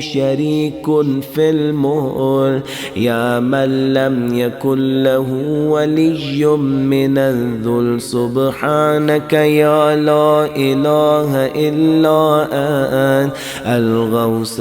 शरीकुन फिल मुल्क या मन लम यकुन लहू वलिय्युम मिनज़्ज़ुल। सुब्हानक या ला इलाहा इल्ला अल गौस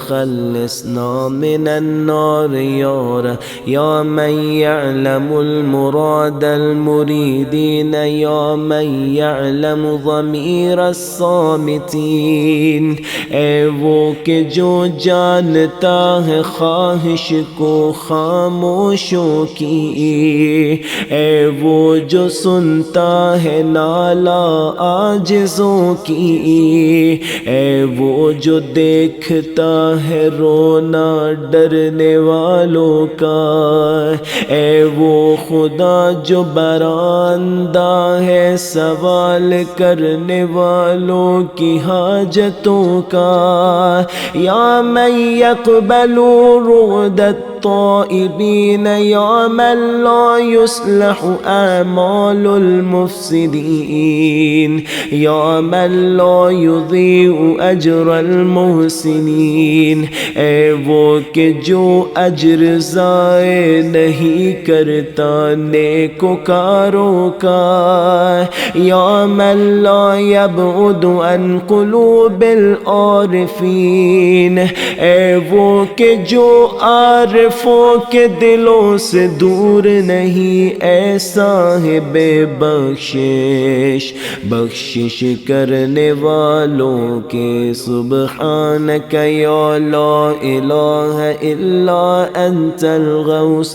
खल्लिसना मिनन नार या रब। या मन यअलमुल मुरादल मुरीदीन या मन यअलमु ज़मीर अस्सामितीन। ए वो के जो जानता है ख्वाहिश को खामोशों की, ए वो जो सुनता है नाला आजिज़ों की, ए वो जो देखता है रोना डरने वालों का, ए वो खुदा जो बरामदा है सवाल करने वालों की हाजतों का। या मन यक़बलु रुग़दत ताइबीन या मन ला युस्लहु अमालुल मुफ़्सिदीन या मन ला युज़ीउ अज्रल मुहसिनीन। ए वो के जो अज्र ज़ाये नहीं करता नेकोकारों का। या मन ला यबउदु अन क़ुलूबिल आरिफ़ीन। ए वो के जो आरिफ़ों के दिलों से दूर नहीं, ऐ साहिबे बख्शिश बख्शिश करने वालों के। सुब्हानक या ला इलाहा इल्ला अंतल गौस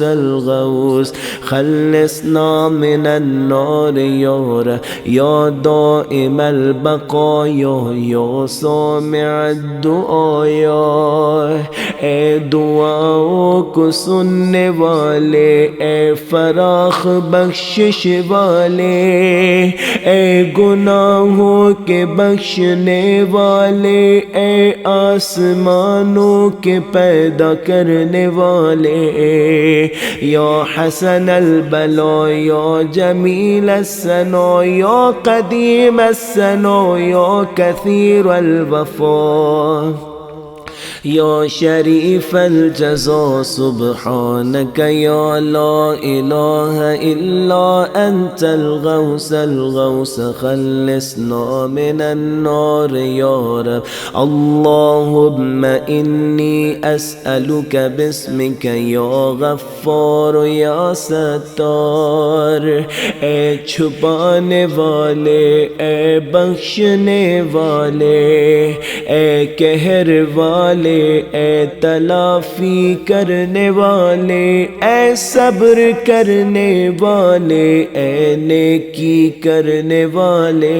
खल्लिसना मिनन नार या रब। या दाइमल बक़ा या सामिअद दुआ, ए दुआओं को सुनने वाले, ए फराख बख्शिश वाले, ए गुनाहों के बख्शने वाले, ए आसमानों के पैदा करने वाले। या हसन अल बला या जमील अस्सना या कदीम अस्सना या कसीर अल वफ़ा। يا شريف الجزاء سبحانك يا لا إله إلا أنت الغوث الغوث خلصنا من النار يا رب. اللهم إني أسألك باسمك يا غفار يا ستار، اے چھپانے والے اے بخشنے والے اے قہر والے اے تلافی کرنے والے اے صبر کرنے والے اے نیکی کرنے والے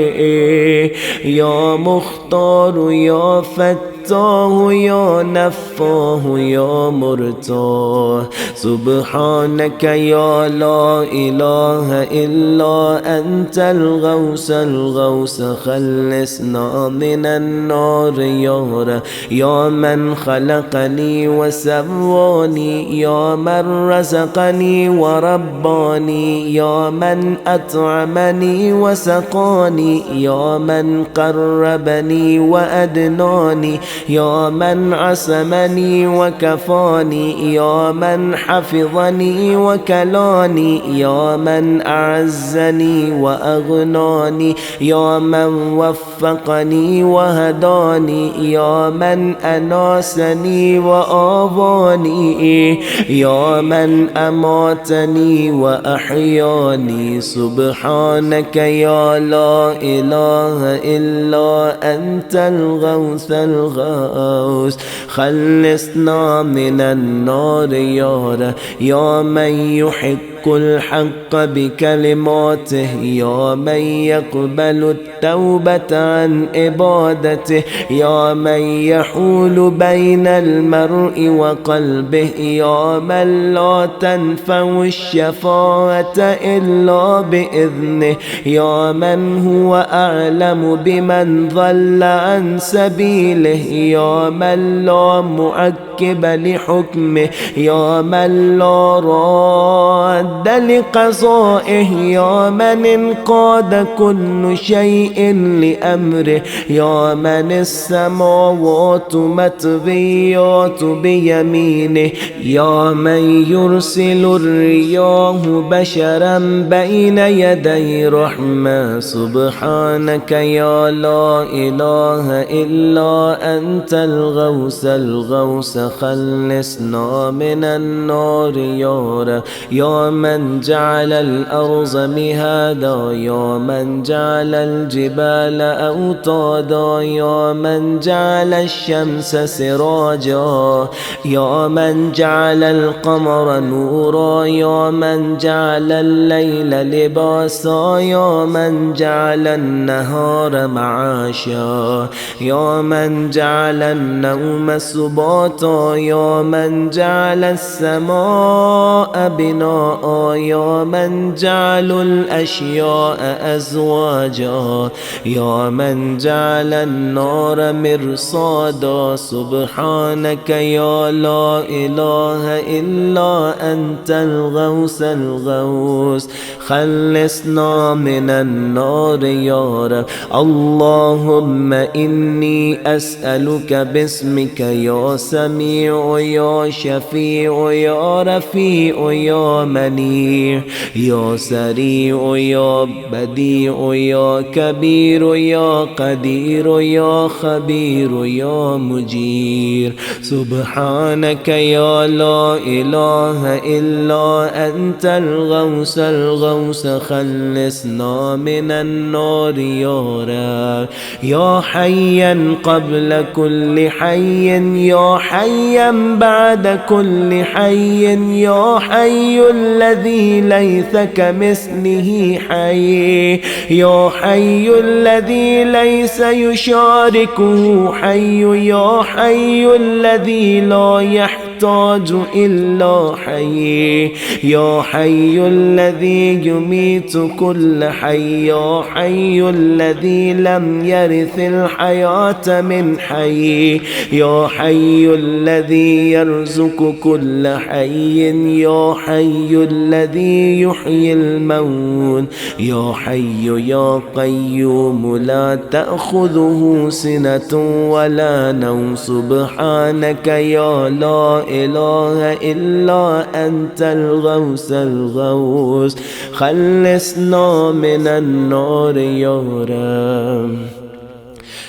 یا مختار یا فتح يا نفاه يا مرتاه. سبحانك يا لا إله إلا أنت الغوث الغوث خلصنا من النار يا رب. يا من خلقني وسواني يا من رزقني ورباني يا من أطعمني وسقاني يا من قربني وأدناني يا من عصمني وكفاني يا من حفظني وكلاني يا من أعزني وأغناني يا من وفقني وهداني يا من أناسني وآواني يا من أماتني وأحياني. سبحانك يا لا إله إلا أنت الغوث الغوث خلصنا من النار يا رب. يا من يحق الحق بكلماته يا من يقبل التوبة عن عبادته يا من يحول بين المرء وقلبه يا من لا تنفع الشفاعة إلا بإذنه يا من هو أعلم بمن ضل عن سبيله يا من لا معقب لحكمه يا من لا راد لقضائه يا من انقاد كل شيء لأمره يا من السماوات مطويات بيمينه يا من يرسل الرياح بشرا بين يدي رحمة. سبحانك يا لا إله إلا أنت الغوث الغوث خلصنا من النار يا رب. يا من جعل الأرض مهادا يا من جعل الجبال أوتادا يا من جعل الشمس سراجا يا من جعل القمر نورا يا من جعل الليل لباسا يا من جعل النهار معاشا يا من جعل النوم سباتا يا من جعل السماء بناء يا من جعل الأشياء أزواجا يا من جعل النار مرصادا. سبحانك يا لا إله إلا أنت الغوث الغوث خلصنا من النار يا رب. اللهم إني أسألك باسمك يا سميع يا شفيع يا رفيع يا منيع يا سريع يا بديع يا كبير يا قدير يا خبير يا مجير. سبحانك يا لا إله إلا أنت الغوث الغوث خلصنا من النار يا رب. يا حيا قبل كل حي يا حيا بعد كل حي يا حي الذي ليس كمثله حي يا حي الذي ليس يشاركه حي يا حي الذي لا يحتاج يحتاج إلا حي يا حي الذي يميت كل حي يا حي الذي لم يرث الحياة من حي يا حي الذي يرزق كل حي يا حي الذي يحيي الموت يا حي يا قيوم لا تأخذه سنة ولا نوم سبحانك يا لا إله إلا أنت الغوث الغوث خلصنا من النار يا رب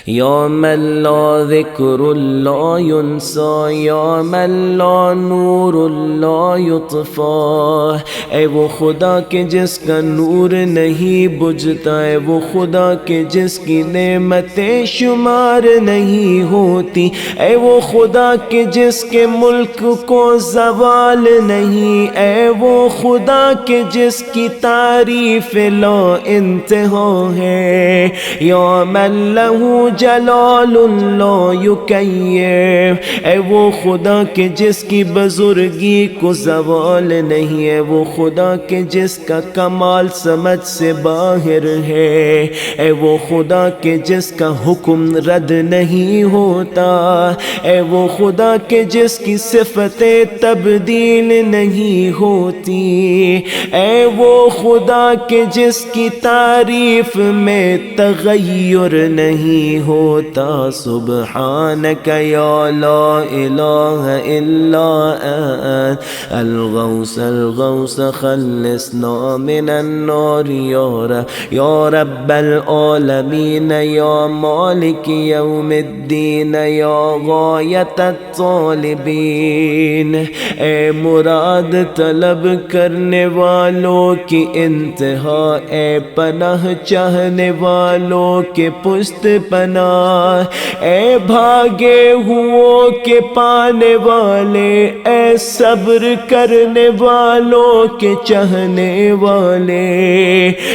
يا من لا ذكر لا ينسى يا من لا نور لا يطفى اے وہ خدا کے جس کا نور نہیں بجھتا ہے وہ خدا کے جس کی نعمتیں شمار نہیں ہوتی اے وہ خدا کے جس کے ملک کو زوال نہیں اے وہ خدا کے جس کی تعریف لا انتہا ہے یا من لہو جلال لا یکیف اے وہ خدا کے جس کی بزرگی کو زوال نہیں ہے وہ خدا کے جس کا کمال سمجھ سے باہر ہے اے وہ خدا کے جس کا حکم رد نہیں ہوتا اے وہ خدا کے جس کی صفتیں تبدیل نہیں ہوتی اے وہ خدا کے جس کی تعریف میں تغیر نہیں ہوتا سبحانک یا لا الہ الا انت الغوث الغوث خلصنا من النار یا رب العالمین یا مالک یوم الدین یا غایت الطالبین اے مراد طلب کرنے والوں کی انتہا اے پناہ چاہنے والوں کے پشت پناہ اے بھاگے ہو کے پانے والے اے صبر کرنے والوں کے چاہنے والے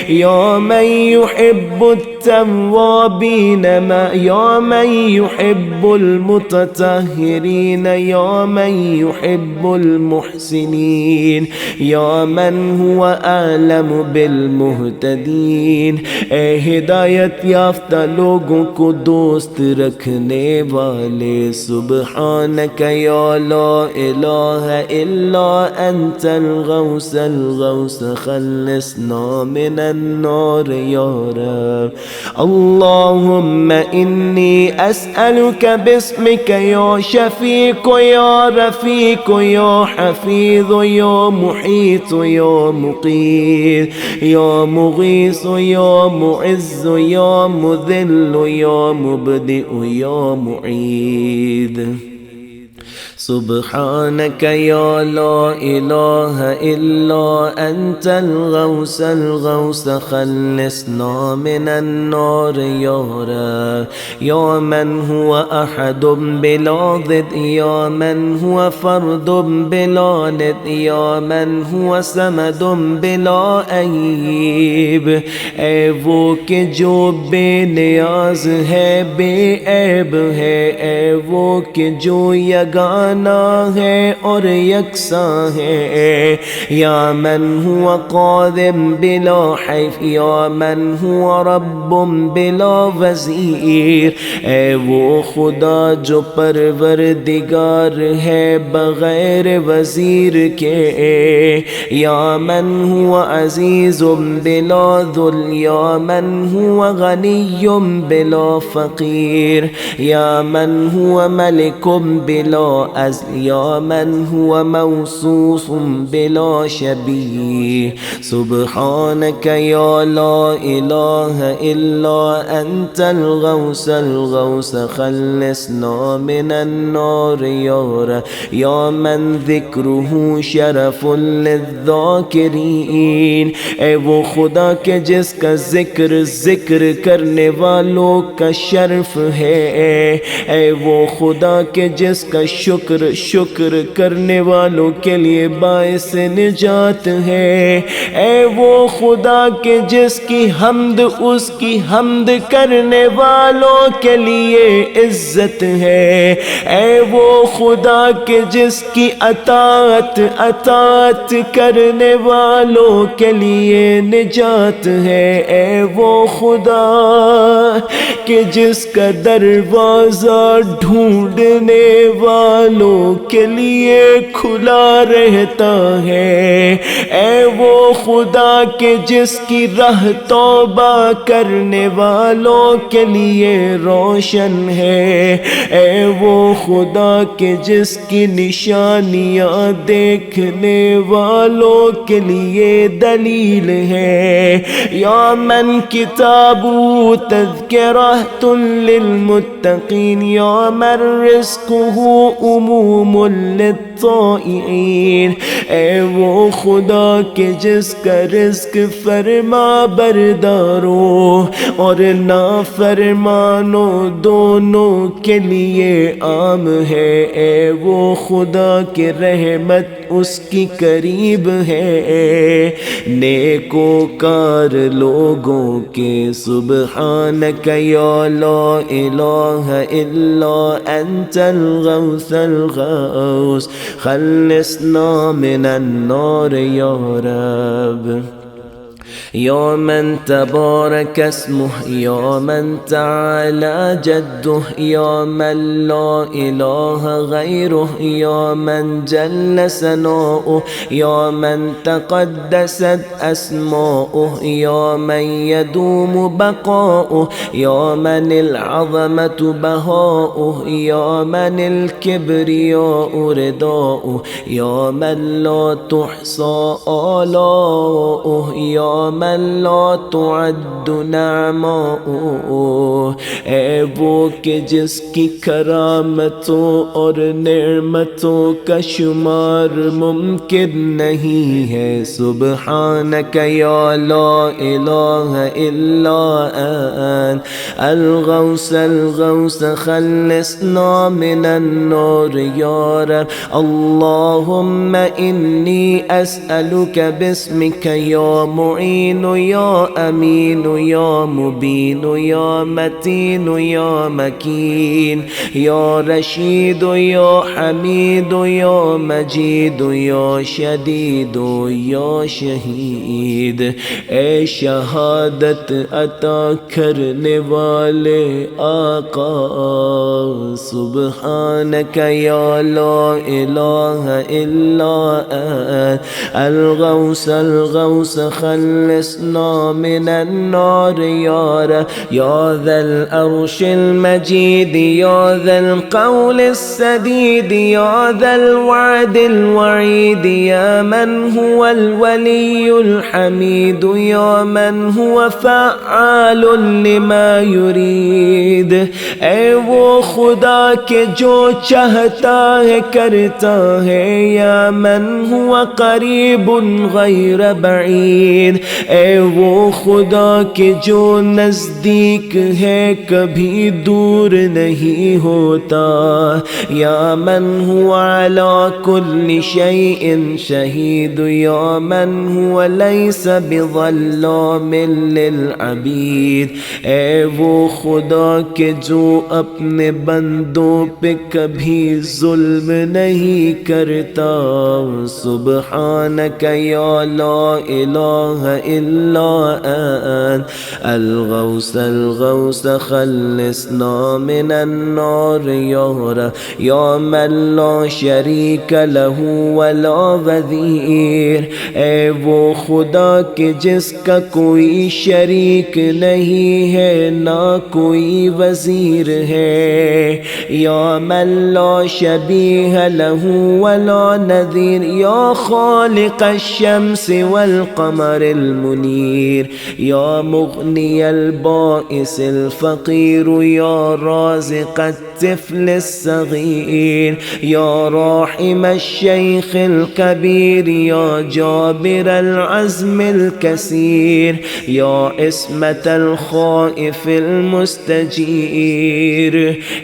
یا من یحب التوابین یا من یحب المتطہرین یا من یحب المحسنین یا من هو اعلم بالمہتدین اے ہدایت یافتہ لوگوں کو دوست رکھنے والے سبحانک یا لا الہ الا انت الغوث الغوث خلصنا من النار یا رب اللهم انی اسألک باسمک یا شفیق یا رفیق یا حفیظ یا محیط یا مقیت یا مغیث یا معز یا مذل یا مبدئ یا معید سبحانك يا لا إله إلا أنت الغوث الغوث خلصنا من النار يا رب يا من هو أحد بلا ضد يا من هو فرد بلا ند يا من هو سمد بلا عیب اے وہ کہ جو بے نیاز ہے بے عیب ہے اے وہ کہ جو یگانہ ہے اور یکساں ہے یا من هو قادم بلا حیف یا من هو رب بلا وزیر اے وہ خدا جو پروردگار ہے بغیر وزیر کے یا من هو عزیز بلا ذل یا من هو غنی بلا فقیر یا من هو ملک بلا عزل یا من هو موصوف بلا شبیه سبحانك يا لا إله إلا أنت الغوث الغوث خلصنا من النار يا من ذكره شرف للذاكرين اے وہ خدا کے جس کا ذکر کرنے والوں کا شرف ہے اے وہ خدا کے جس کا شکر शुक्र करने वालों के लिए बाइस निजात है। ऐ वो खुदा के जिसकी हमद उसकी हमद करने वालों के लिए इज्जत है। ऐ वो खुदा के जिसकी अताअत करने वालों के लिए निजात है। ऐ वो खुदा के जिसका दरवाजा ढूंढने वालों के लिए खुला रहता है। ऐ वो खुदा के जिसकी राह तौबा करने वालों के लिए रोशन है। ऐ वो खुदा के जिसकी निशानियां देखने वालों के लिए दलील है। या मन किताबु तज़किरतुन लिलमुत्तकीन या मन रिज़्क़ुहु उमूमुन लित्ताइईन। ऐ वो खुदा के जिसका रिज़्क़ फरमा बरदारों और नाफरमानों दोनों के लिए आम है। ऐ वो खुदा की रहमत उसकी करीब है। नेकोकार लोगों के सुब्हानक या ला इलाहा इल्ला अंतल गौसल गौस खल्लिसना मिनन नार या रब। या मन तबारक अस्मुह या मन तआला जद्दुह या मन ला इलाहा गैरुह या मन जल्ल सनाउह या मन तक़द्दसत अस्माउह या मन यदूम बक़ाउह या मनिल अज़मतु बहाउह या मनिल किब्रियाउ रिदाउह या मन ला तुहसा आलाउह या मन ला तुअद्दु नअमाउह। ऐ वो के जिसकी करामतों और नेमतों का शुमार मुमकिन नहीं है। सुब्हानक या ला इलाहा इल्ला अंत अल-गौस खल्लिसना मिनन नार या रब। अल्लाहुम्मा इन्नी अस्अलुका बिस्मिका या मुईन या अमीन या मुबीन या मतीन या मकीन या रशीद या हमीद या मजीद या शदीद या शहीद। ऐ शहादत अता करने वाले आका सुब्हानक या ला इलाहा इल्ला अल-गौस खल्लिसना मिनन नार या रब। या ज़ल अर्शिल मजीद या ज़ल क़ौलिस सदीद या ज़ल वअदिल वईद या मन हुवल वलियुल हमीद या मन हुवा फ़अआलुन लिमा युरीद। ऐ वो खुदा के जो चाहता है करता है। या मन हुवा क़रीबुन गैर बईद। ऐ वो खुदा के जो नज़दीक है कभी दूर नहीं होता। या मन हुवा अला कुल्लि शैइन शहीद या मन हुवा लैसा बिज़ल्लामिन लिल अबीद। ऐ वो खुदा के जो अपने बंदों पे कभी जुल्म नहीं करता। सुब्हानक या ला इलाहा इल्ला अंत अल-गौस खल्लिसना मिनन नार या रब। या मन ला शरीक लहू वला वज़ीर। ऐ वो खुदा के जिसका कोई शरीक नहीं है ना कोई वज़ीर है। या मन ला शबीह लहू वला नज़ीर। या खालिक़ अश-शम्स वल क़मरिल المنير. يا مغني البائس الفقير، يا رازق الطفل الصغير، يا راحم الشيخ الكبير، يا جابر العزم الكثير، يا اسمة الخائف المستجير.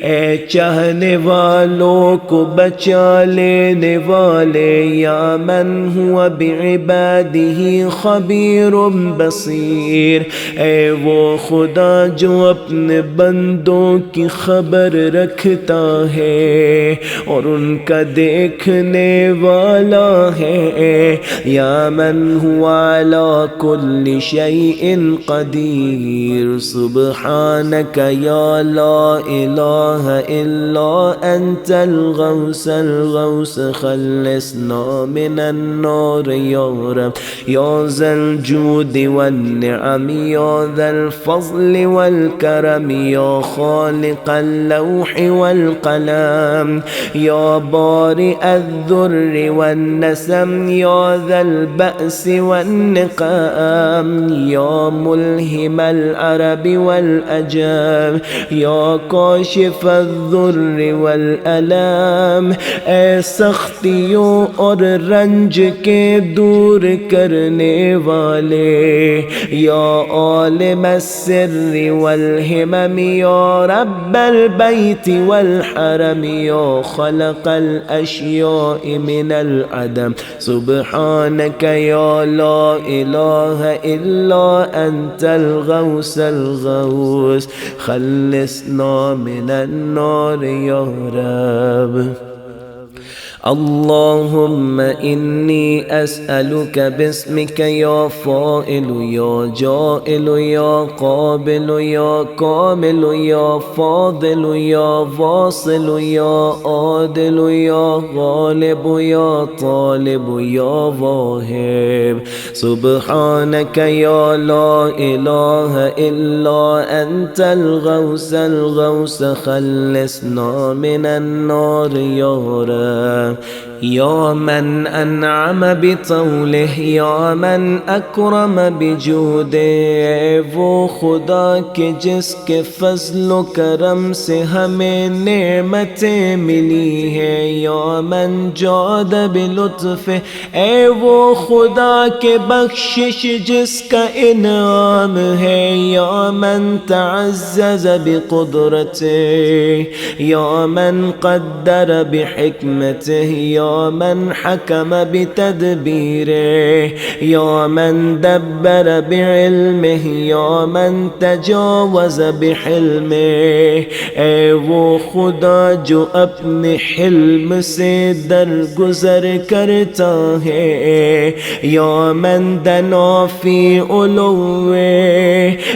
اے چاہنے والوں کو بچا لینے والے، یا من ہوا بعباده خبیر بصیر. اے وہ خدا جو اپنے بندوں کی خبر رکھتا ہے اور ان کا دیکھنے والا ہے. یا من ہوا علی کل شیء قدیر. سبحانک یا لا الہ الا انت الغوث الغوث، خلصنا من النار یا رب. یا ذا الجود والنعم، یا ذا الفضل والكرم، یا خالق اللوح والقلم، یا بارئ الذر والنسم، یا ذا البأس والنقام، یا ملهم العرب والأجام، یا کاشف الضر والألام. اے سختیوں اور رنج کے دور کرنے والے، یا عالم السر والہمم، یا رب البیت والحرم، یا خلق الاشیاء من العدم. سبحانک یا لا الہ الا انت الغوث الغوث، خلصنا من النار یا رب. اللهم إني أسألك باسمك يا فاعل يا جائل يا قابل يا كامل يا فاضل يا واصل يا عادل يا غالب يا طالب يا واهب. سبحانك يا لا إله إلا أنت الغوث الغوث، خلصنا من النار يا رب. یا من انعم بطوله، یا من اکرم بجوده. وہ خدا کہ جس کے فضل و کرم سے ہمیں نعمتیں ملی ہیں. یا من جاد بلطف، اے وہ خدا کے بخشش جس کا انعام ہے. یا من تعزز بقدرته، یا من قدر بحکمته، یا من حکم بتدبیره، یا من دبر بعلمه، یا من تجاوز بحلمه. اے وہ خدا جو اپنے حلم سے درگزر کرتا ہے. یا من دنا فی علوه،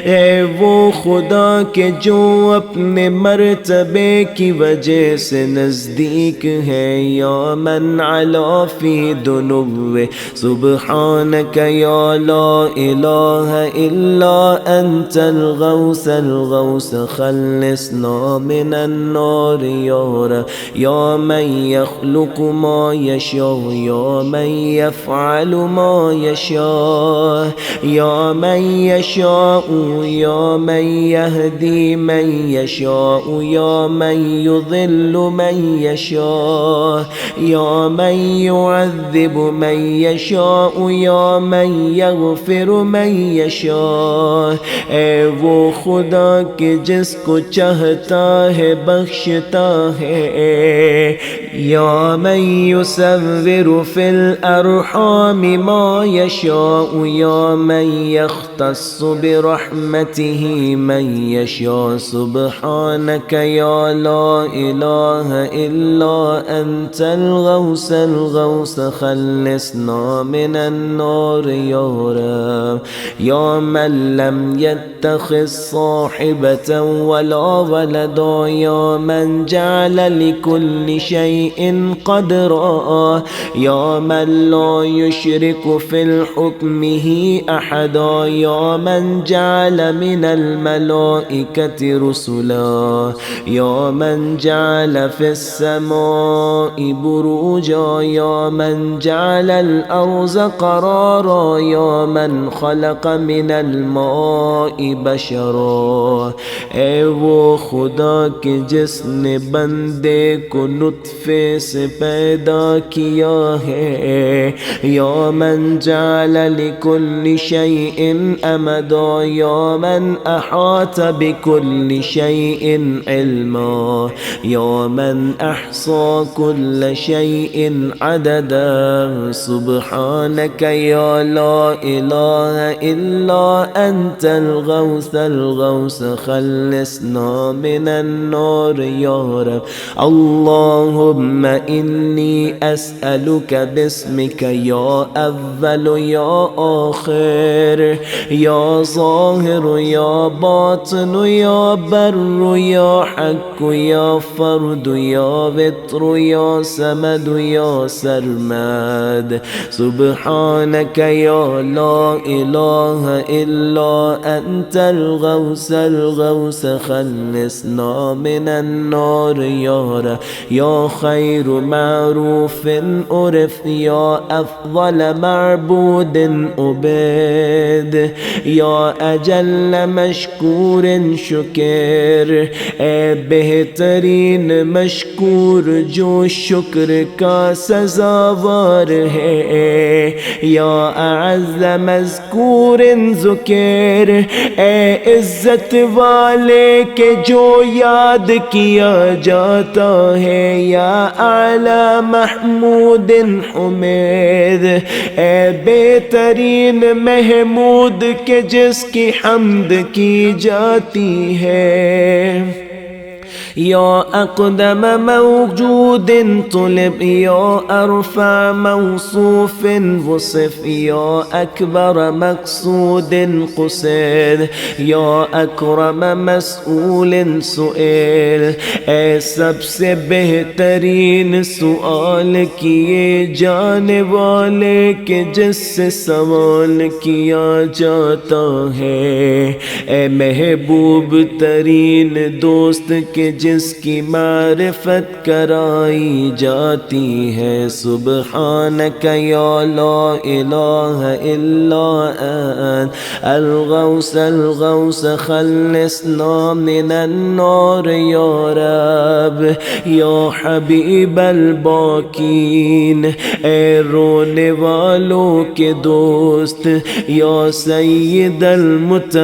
اے وہ خدا کہ جو اپنے مرتبے کی وجہ سے نزدیک ہے. یا من علا فی دنوه. سبحانک یا لا الہ الا انت الغوث الغوث، خلصنا من النار یا رب. یا من یخلق ما یشاء، یا من یفعل ما یشاء، یا من یشاء، یا من یهدی من یشاء، یا من یضل من یشاء، یا من يعذب من يشاء، یا من يغفر من يشاء. اے وہ خدا کہ جس کو چاہتا ہے بخشتا ہے. یا من يصور في الأرحام ما يشاء، یا من يختص برحمته من يشاء. سبحانك يا لا إله إلا أنت الغوث الغوث، خلصنا من النار يا رب. يا من لم يتخذ صاحبة ولا ولدا، يا من جعل لكل شيء قدرا، يا من لا يشرك في الحكمه أحدا، يا من جعل من الملائكة رسلا، يا من جعل في السماء بروجا يا من جعل الأرض قرارا يا من خلق من الماء بشرا اے وہ خدا کہ جس نے بندے کو نطفے سے پیدا کیا ہے یا من جعل لكل شيء أمدا يا من أحاط بكل شيء علما يا من أحصى كل شيء عددا سبحانك يا لا إله إلا أنت الغوث الغوث خلصنا من النار يا رب اللهم إني أسألك باسمك يا أول يا آخر يا ظاهر يا باطن يا بر يا حق يا فرد يا وتر يا سمد يا سرمد سبحانك يا لا إله إلا أنت الغوث الغوث خلصنا من النار يا رب يا خير معروف عرف يا أفضل معبود عبد يا أجل مشكور شکر اے بہترین مشکور جو شکر کا سزاوار ہے یا اعز مذکور ذکر اے عزت والے کہ جو یاد کیا جاتا ہے یا اعلی محمود حمید اے بہترین محمود کہ جس کی حمد کی جاتی ہے يا أقدم موجود طلب يا أرفع موصوف وصف يا أكبر مقصود قصد يا أكرم مسؤول سئل اے سب سے بہترین سوال کیے جانے والے کہ جس سے سوال کیا جاتا ہے اے محبوب ترین دوست کہ جس کی معرفت کرائی جاتی ہے سبحانک یا لا الہ الا انت الغوث الغوث خلصنا من النار یا رب یا حبیب الباکین اے رونے والوں کے دوست یا سید المتوکلین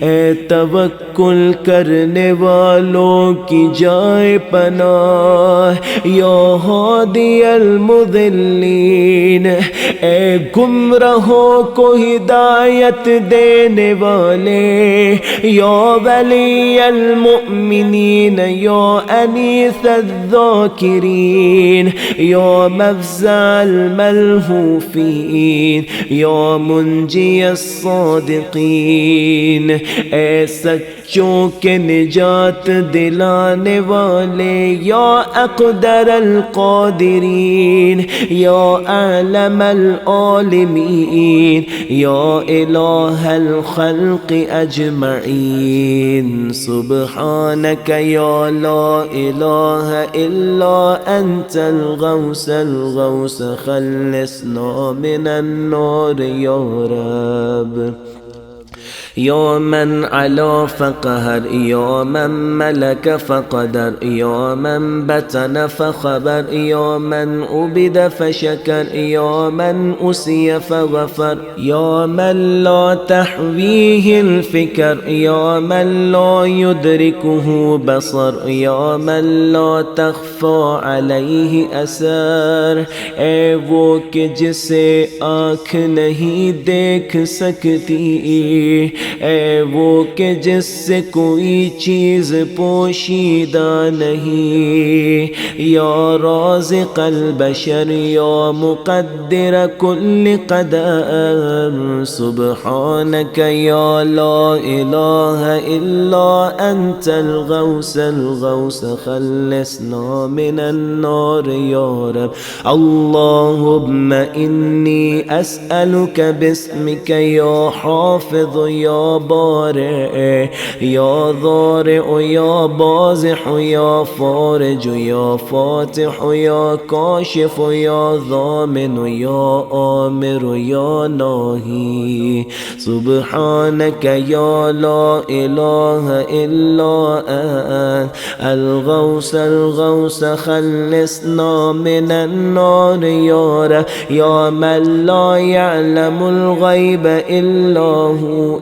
اے توکل کرنے والوں کی جائے پناہ یا ہادی المضلین اے گمراہوں کو ہدایت دینے والے یا ولی المؤمنین یا انیس الذاکرین یا مفزع الملہوفین یا منجی الصادقین اے سچوں کے نجات دلانے والے یا اقدر القادرین یا اعلم العالمین یا الہ الخلق اجمعین سبحانک یا لا الہ الا انت الغوث الغوث خلصنا من النار یا رب یا من علا فقهر یا من ملک فقدر یا من بطن فخبر یا من عبد فشکر یا من أسي فغفر یا من لا تحویه الفکر یا من لا يدركه بصر یا من لا تخفى عليه اثر اے وہ کہ جسے آنکھ نہیں دیکھ سکتی اے وہ کہ جس سے کوئی چیز پوشیدہ نہیں یا رازق البشر یا مقدر کل قدر سبحانک یا لا الہ الا انت الغوث الغوث خلصنا من النار یا رب اللهم انی اسألک باسمک یا حافظ یا يا بارئ يا ضارع يا بازح يا فارج يا فاتح يا كاشف يا ضامن يا آمر يا ناهي سبحانك يا لا إله إلا أنت الغوث الغوث خلصنا من النار يا رب يا من لا يعلم الغيب إلا هو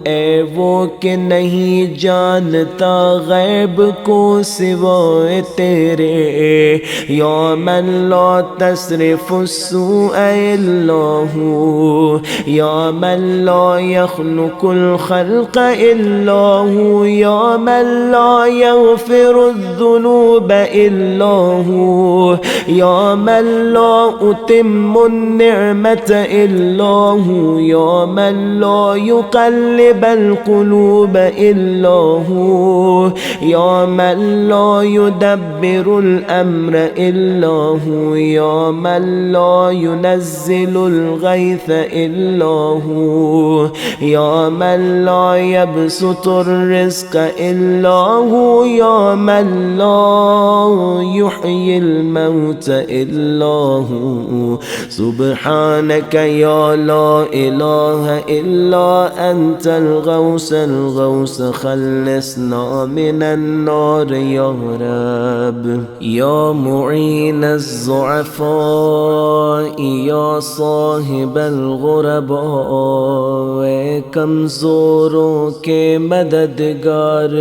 वो कि नहीं जानता गैब को सिवाय तेरे या मन ला तसरिफ السوء إلا هو يا من لا يخلق الخلق إلا هو يا من لا يغفر الذنوب إلا هو يا من لا أتم النعمة إلا هو يا من لا يقلب القلوب إلا هو يا من لا يدبر الأمر إلا هو يا من لا ينزل الغيث إلا هو يا من لا يبسط الرزق إلا هو يا من لا يحيي الموت إلا هو سبحانك يا لا إله إلا أنت الغوث الغوث خلصنا من النار يا رب يا معين الضعفاء يا صاحب الغرباء कमज़ोरों के मददगार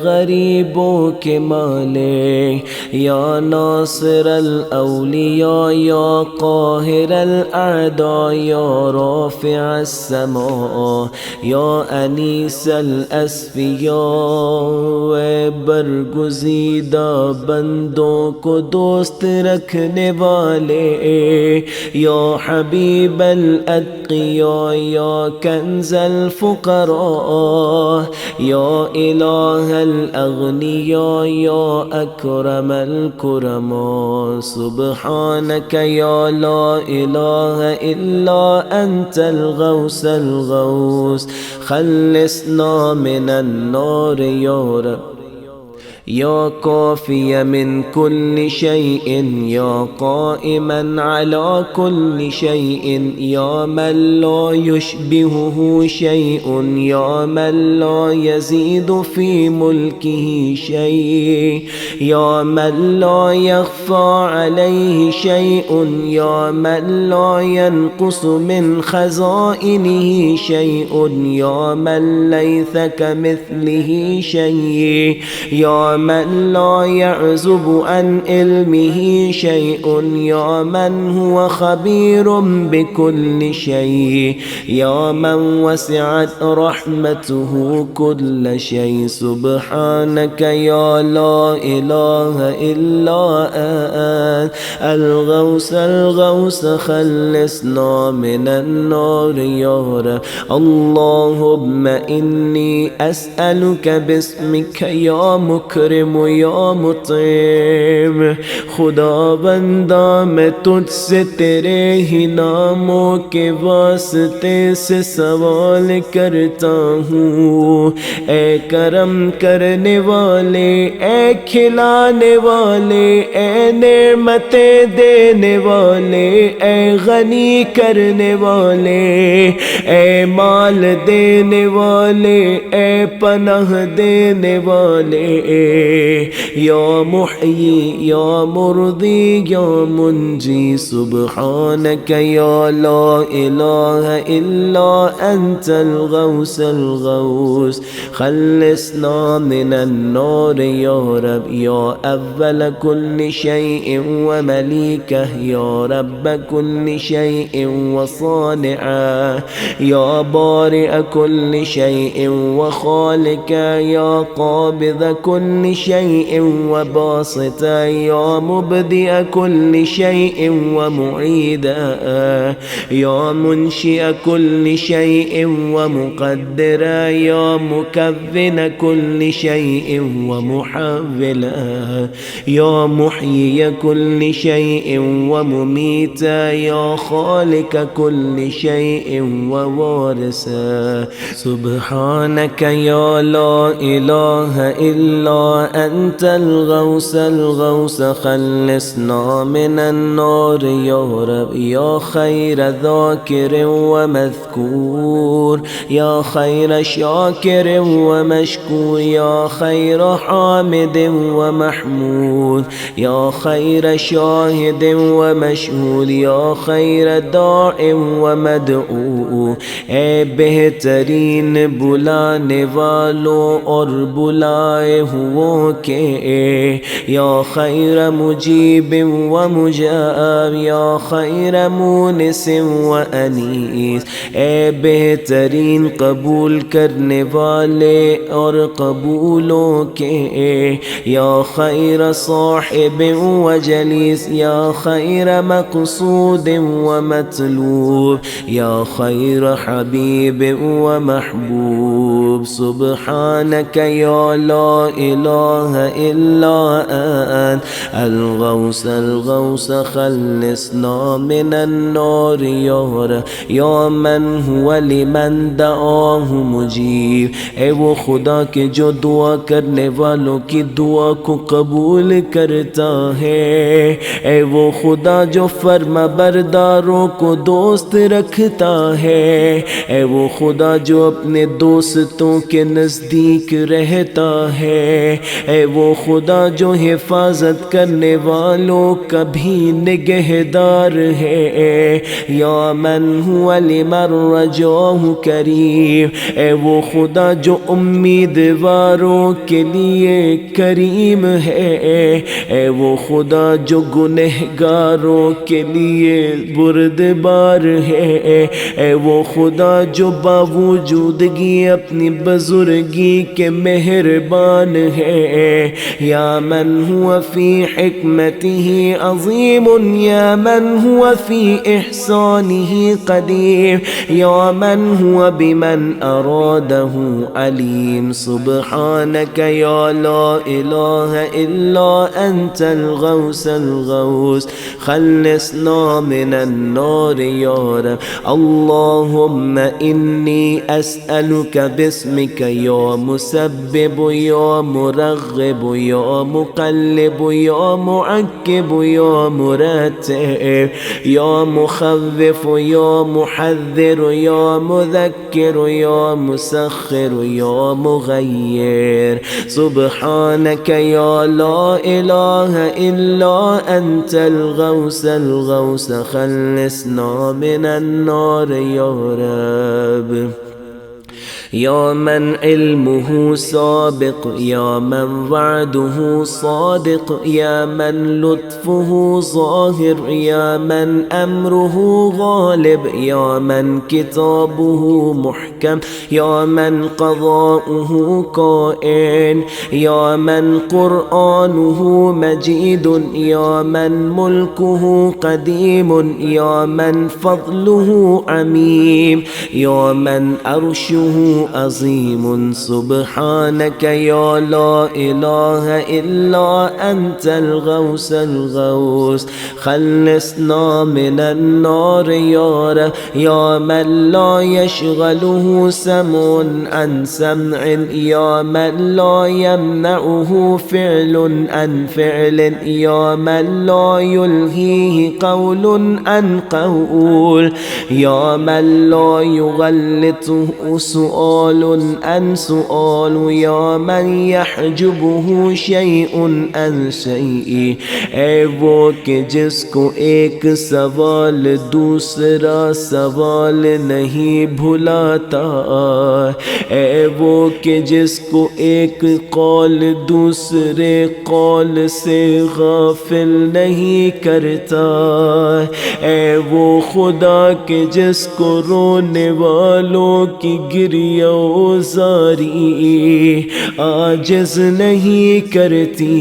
गरीबों के मालिक या नासिर अल-औलिया या काहिर अल-अअदा या राफ़िअ अस-समा या अनीस अल-अस्फ़िया बरगुज़ीदा बंदों को दोस्त रखने वाले या हबीब अल-अत्क़िया या कंज़ अल-फ़ुक़रा या इलाह अल-अग़निया या अकरम अल-कुरमा सुब्हानक या ला इलाहा इल्ला अंतल गौस अल-गौस खल्लिसना मिनन नार या रब या काफ़िय मिन कुल्लि शैइन या क़ाइमन अला कुल्लि शैइन या मन ला युशबिहुहु शैउन या मन ला यज़ीदु फ़ी मुल्किही शै या मन ला यख़फ़ा अलैहि शैउन या मन ला यनक़ुसु मिन ख़ज़ाइनिही शैउन या मन लैस कमिस्लिही शै या من لا يعزب عن علمه شيء يا من هو خبير بكل شيء يا من وسعت رحمته كل شيء سبحانك يا لا إله إلا أنت الغوث الغوث خلصنا من النار يا رب اللهم إني أسألك باسمك يا مكرم या मुतीम खुदा बंदा मैं तुझसे तेरे ही नामों के वास्ते से सवाल करता हूँ ए करम करने वाले ए खिलाने वाले ए नेमतें देने वाले ए गनी करने वाले ए माल देने वाले ए पनाह देने वाले या मुहयी या मुर्दी या मुंजी सुब्हानक या ला इलाहा इल्ला अंतल गौस अलगौस खल्लिसना मिनन नार या रब या अव्वल कुल्लि शैइन व मलीकह या रब्ब कुल्लि शैइन व सानिअह या बारिअ कुल्लि शैइन व खालिकह या क़ाबिज़ कुल्लि كل شيء وباسطا يا مبدئ كل شيء ومعيدا يا منشئ كل شيء ومقدرا يا مكون كل شيء ومحولا يا محيي كل شيء ومميتا يا خالق كل شيء ووارثا سبحانك يا لا إله إلا أنت الغوث الغوث خلصنا من النار يا رب يا خير ذاكر ومذكور يا خير شاكر ومشكور يا خير حامد ومحمود يا خير شاهد ومشهود يا خير داع ومدعو اے بہترین بلانے والوں اور بلائے ہوں کے یا خیر مجیب و مجاب یا خیر مونس و انیس اے بہترین قبول کرنے والے اور قبولوں کے یا خیر صاحب و جلیس یا خیر مقصود و مطلوب یا خیر حبیب و محبوب سبحانك يا لا إله إلا أنت الغوث الغوث خلصنا من النار يا من هو لمن دعاه مجيب اے وہ خدا کے جو دعا کرنے والوں کی دعا کو قبول کرتا ہے اے وہ خدا جو فرما برداروں کو دوست رکھتا ہے اے وہ خدا جو اپنے دوستوں کے نزدیک رہتا ہے اے وہ خدا جو حفاظت کرنے والوں کا بھی نگہدار ہے یا من هو لمن رجاه کریم اے وہ خدا جو امیدواروں کے لیے کریم ہے اے وہ خدا جو گنہگاروں کے لیے بردبار ہے اے وہ خدا جو باوجودگی اپنی بزرگی کے مہربان ہے یا من هو فی حکمته عظیم یا من هو فی احسانه قدیر یا من هو بمن اراده علیم سبحانك يا لا إله إلا أنت الغوث الغوث خلصنا من النار يا رب اللهم إني أسألك باسمك يا مسبب يا مرغب يا مقلب يا معقب يا مرتب يا مخوف يا محذر يا مذكر يا مسخر يا مغير سبحانك يا لا إله إلا أنت الغوث الغوث خلصنا من النار يا رب يا من علمه سابق يا من وعده صادق يا من لطفه ظاهر يا من أمره غالب يا من كتابه محكم يا من قضاؤه كائن يا من قرآنه مجيد يا من ملكه قديم يا من فضله عميم يا من أرشه عظيم سبحانك يا لا إله إلا أنت الغوث الغوث خلصنا من النار يا رب يا من لا يشغله سمع عن سمع يا من لا يمنعه فعل عن فعل يا من لا يلهيه قول عن قول يا من لا يغلطه سؤال عن سؤال يا من يحجبه شيء عن شيء اے وہ کہ جس کو ایک سوال دوسرا سوال نہیں بھلاتا اے وہ کہ جس کو ایک قول دوسرے قول سے غافل نہیں کرتا اے وہ خدا کہ جس کو رونے والوں کی گریہ औज़ारी आजिज़ नहीं करती।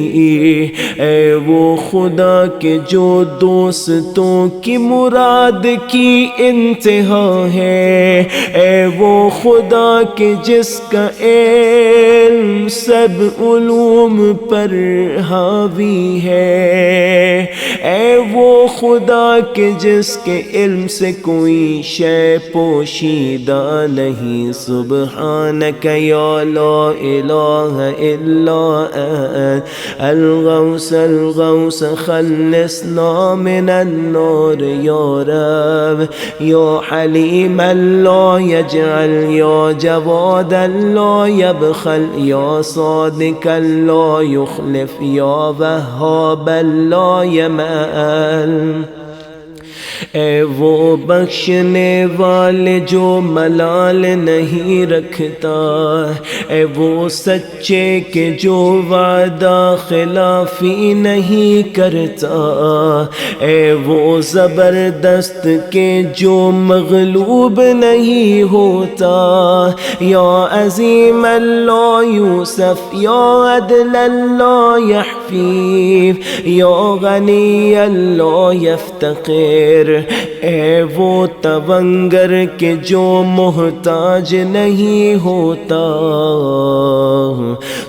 ए वो खुदा के जो दोस्तों की मुराद की इंतहा है। ए वो खुदा के जिसका इल्म सब उलूम पर हावी है। ए वो खुदा के जिसके इल्म से कोई शय पोशीदा नहीं। सुब्हानक या ला इलाहा इल्ला अलगौस अलगौस खल्लिसना मिनन नूर या रब या हलीम ला यजअल या जवाद ला यबखल या सादिक ला युखलिफ या वहाब ला यमल। ए वो बख्शने वाले जो मलाल नहीं रखता। ए वो सच्चे के जो वादा खिलाफी नहीं करता। ए वो ज़बरदस्त के जो मगलूब नहीं होता। या अज़ीम अल्लाह यूसुफ या अदल अल्लाह यहफीफ या गनी अल्लाह यफ्तक़िर। ए वो तवंगर के जो मोहताज नहीं होता।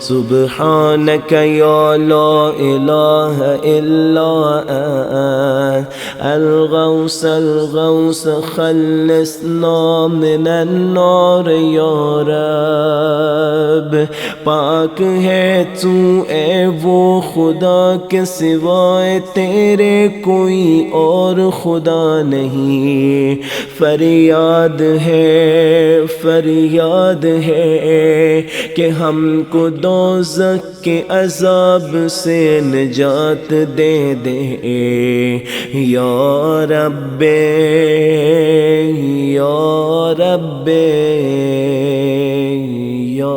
सुब्हानक या ला इलाहा इल्ला अलगौस अलगौस खल्लिसना मिनन नार या रब। पाक है तू ए वो खुदा के सिवाय तेरे कोई और खुदा नहीं। फरियाद है कि हमको दोज़ख के अज़ाब से निजात दे दे। या रब्बे या रब्बे या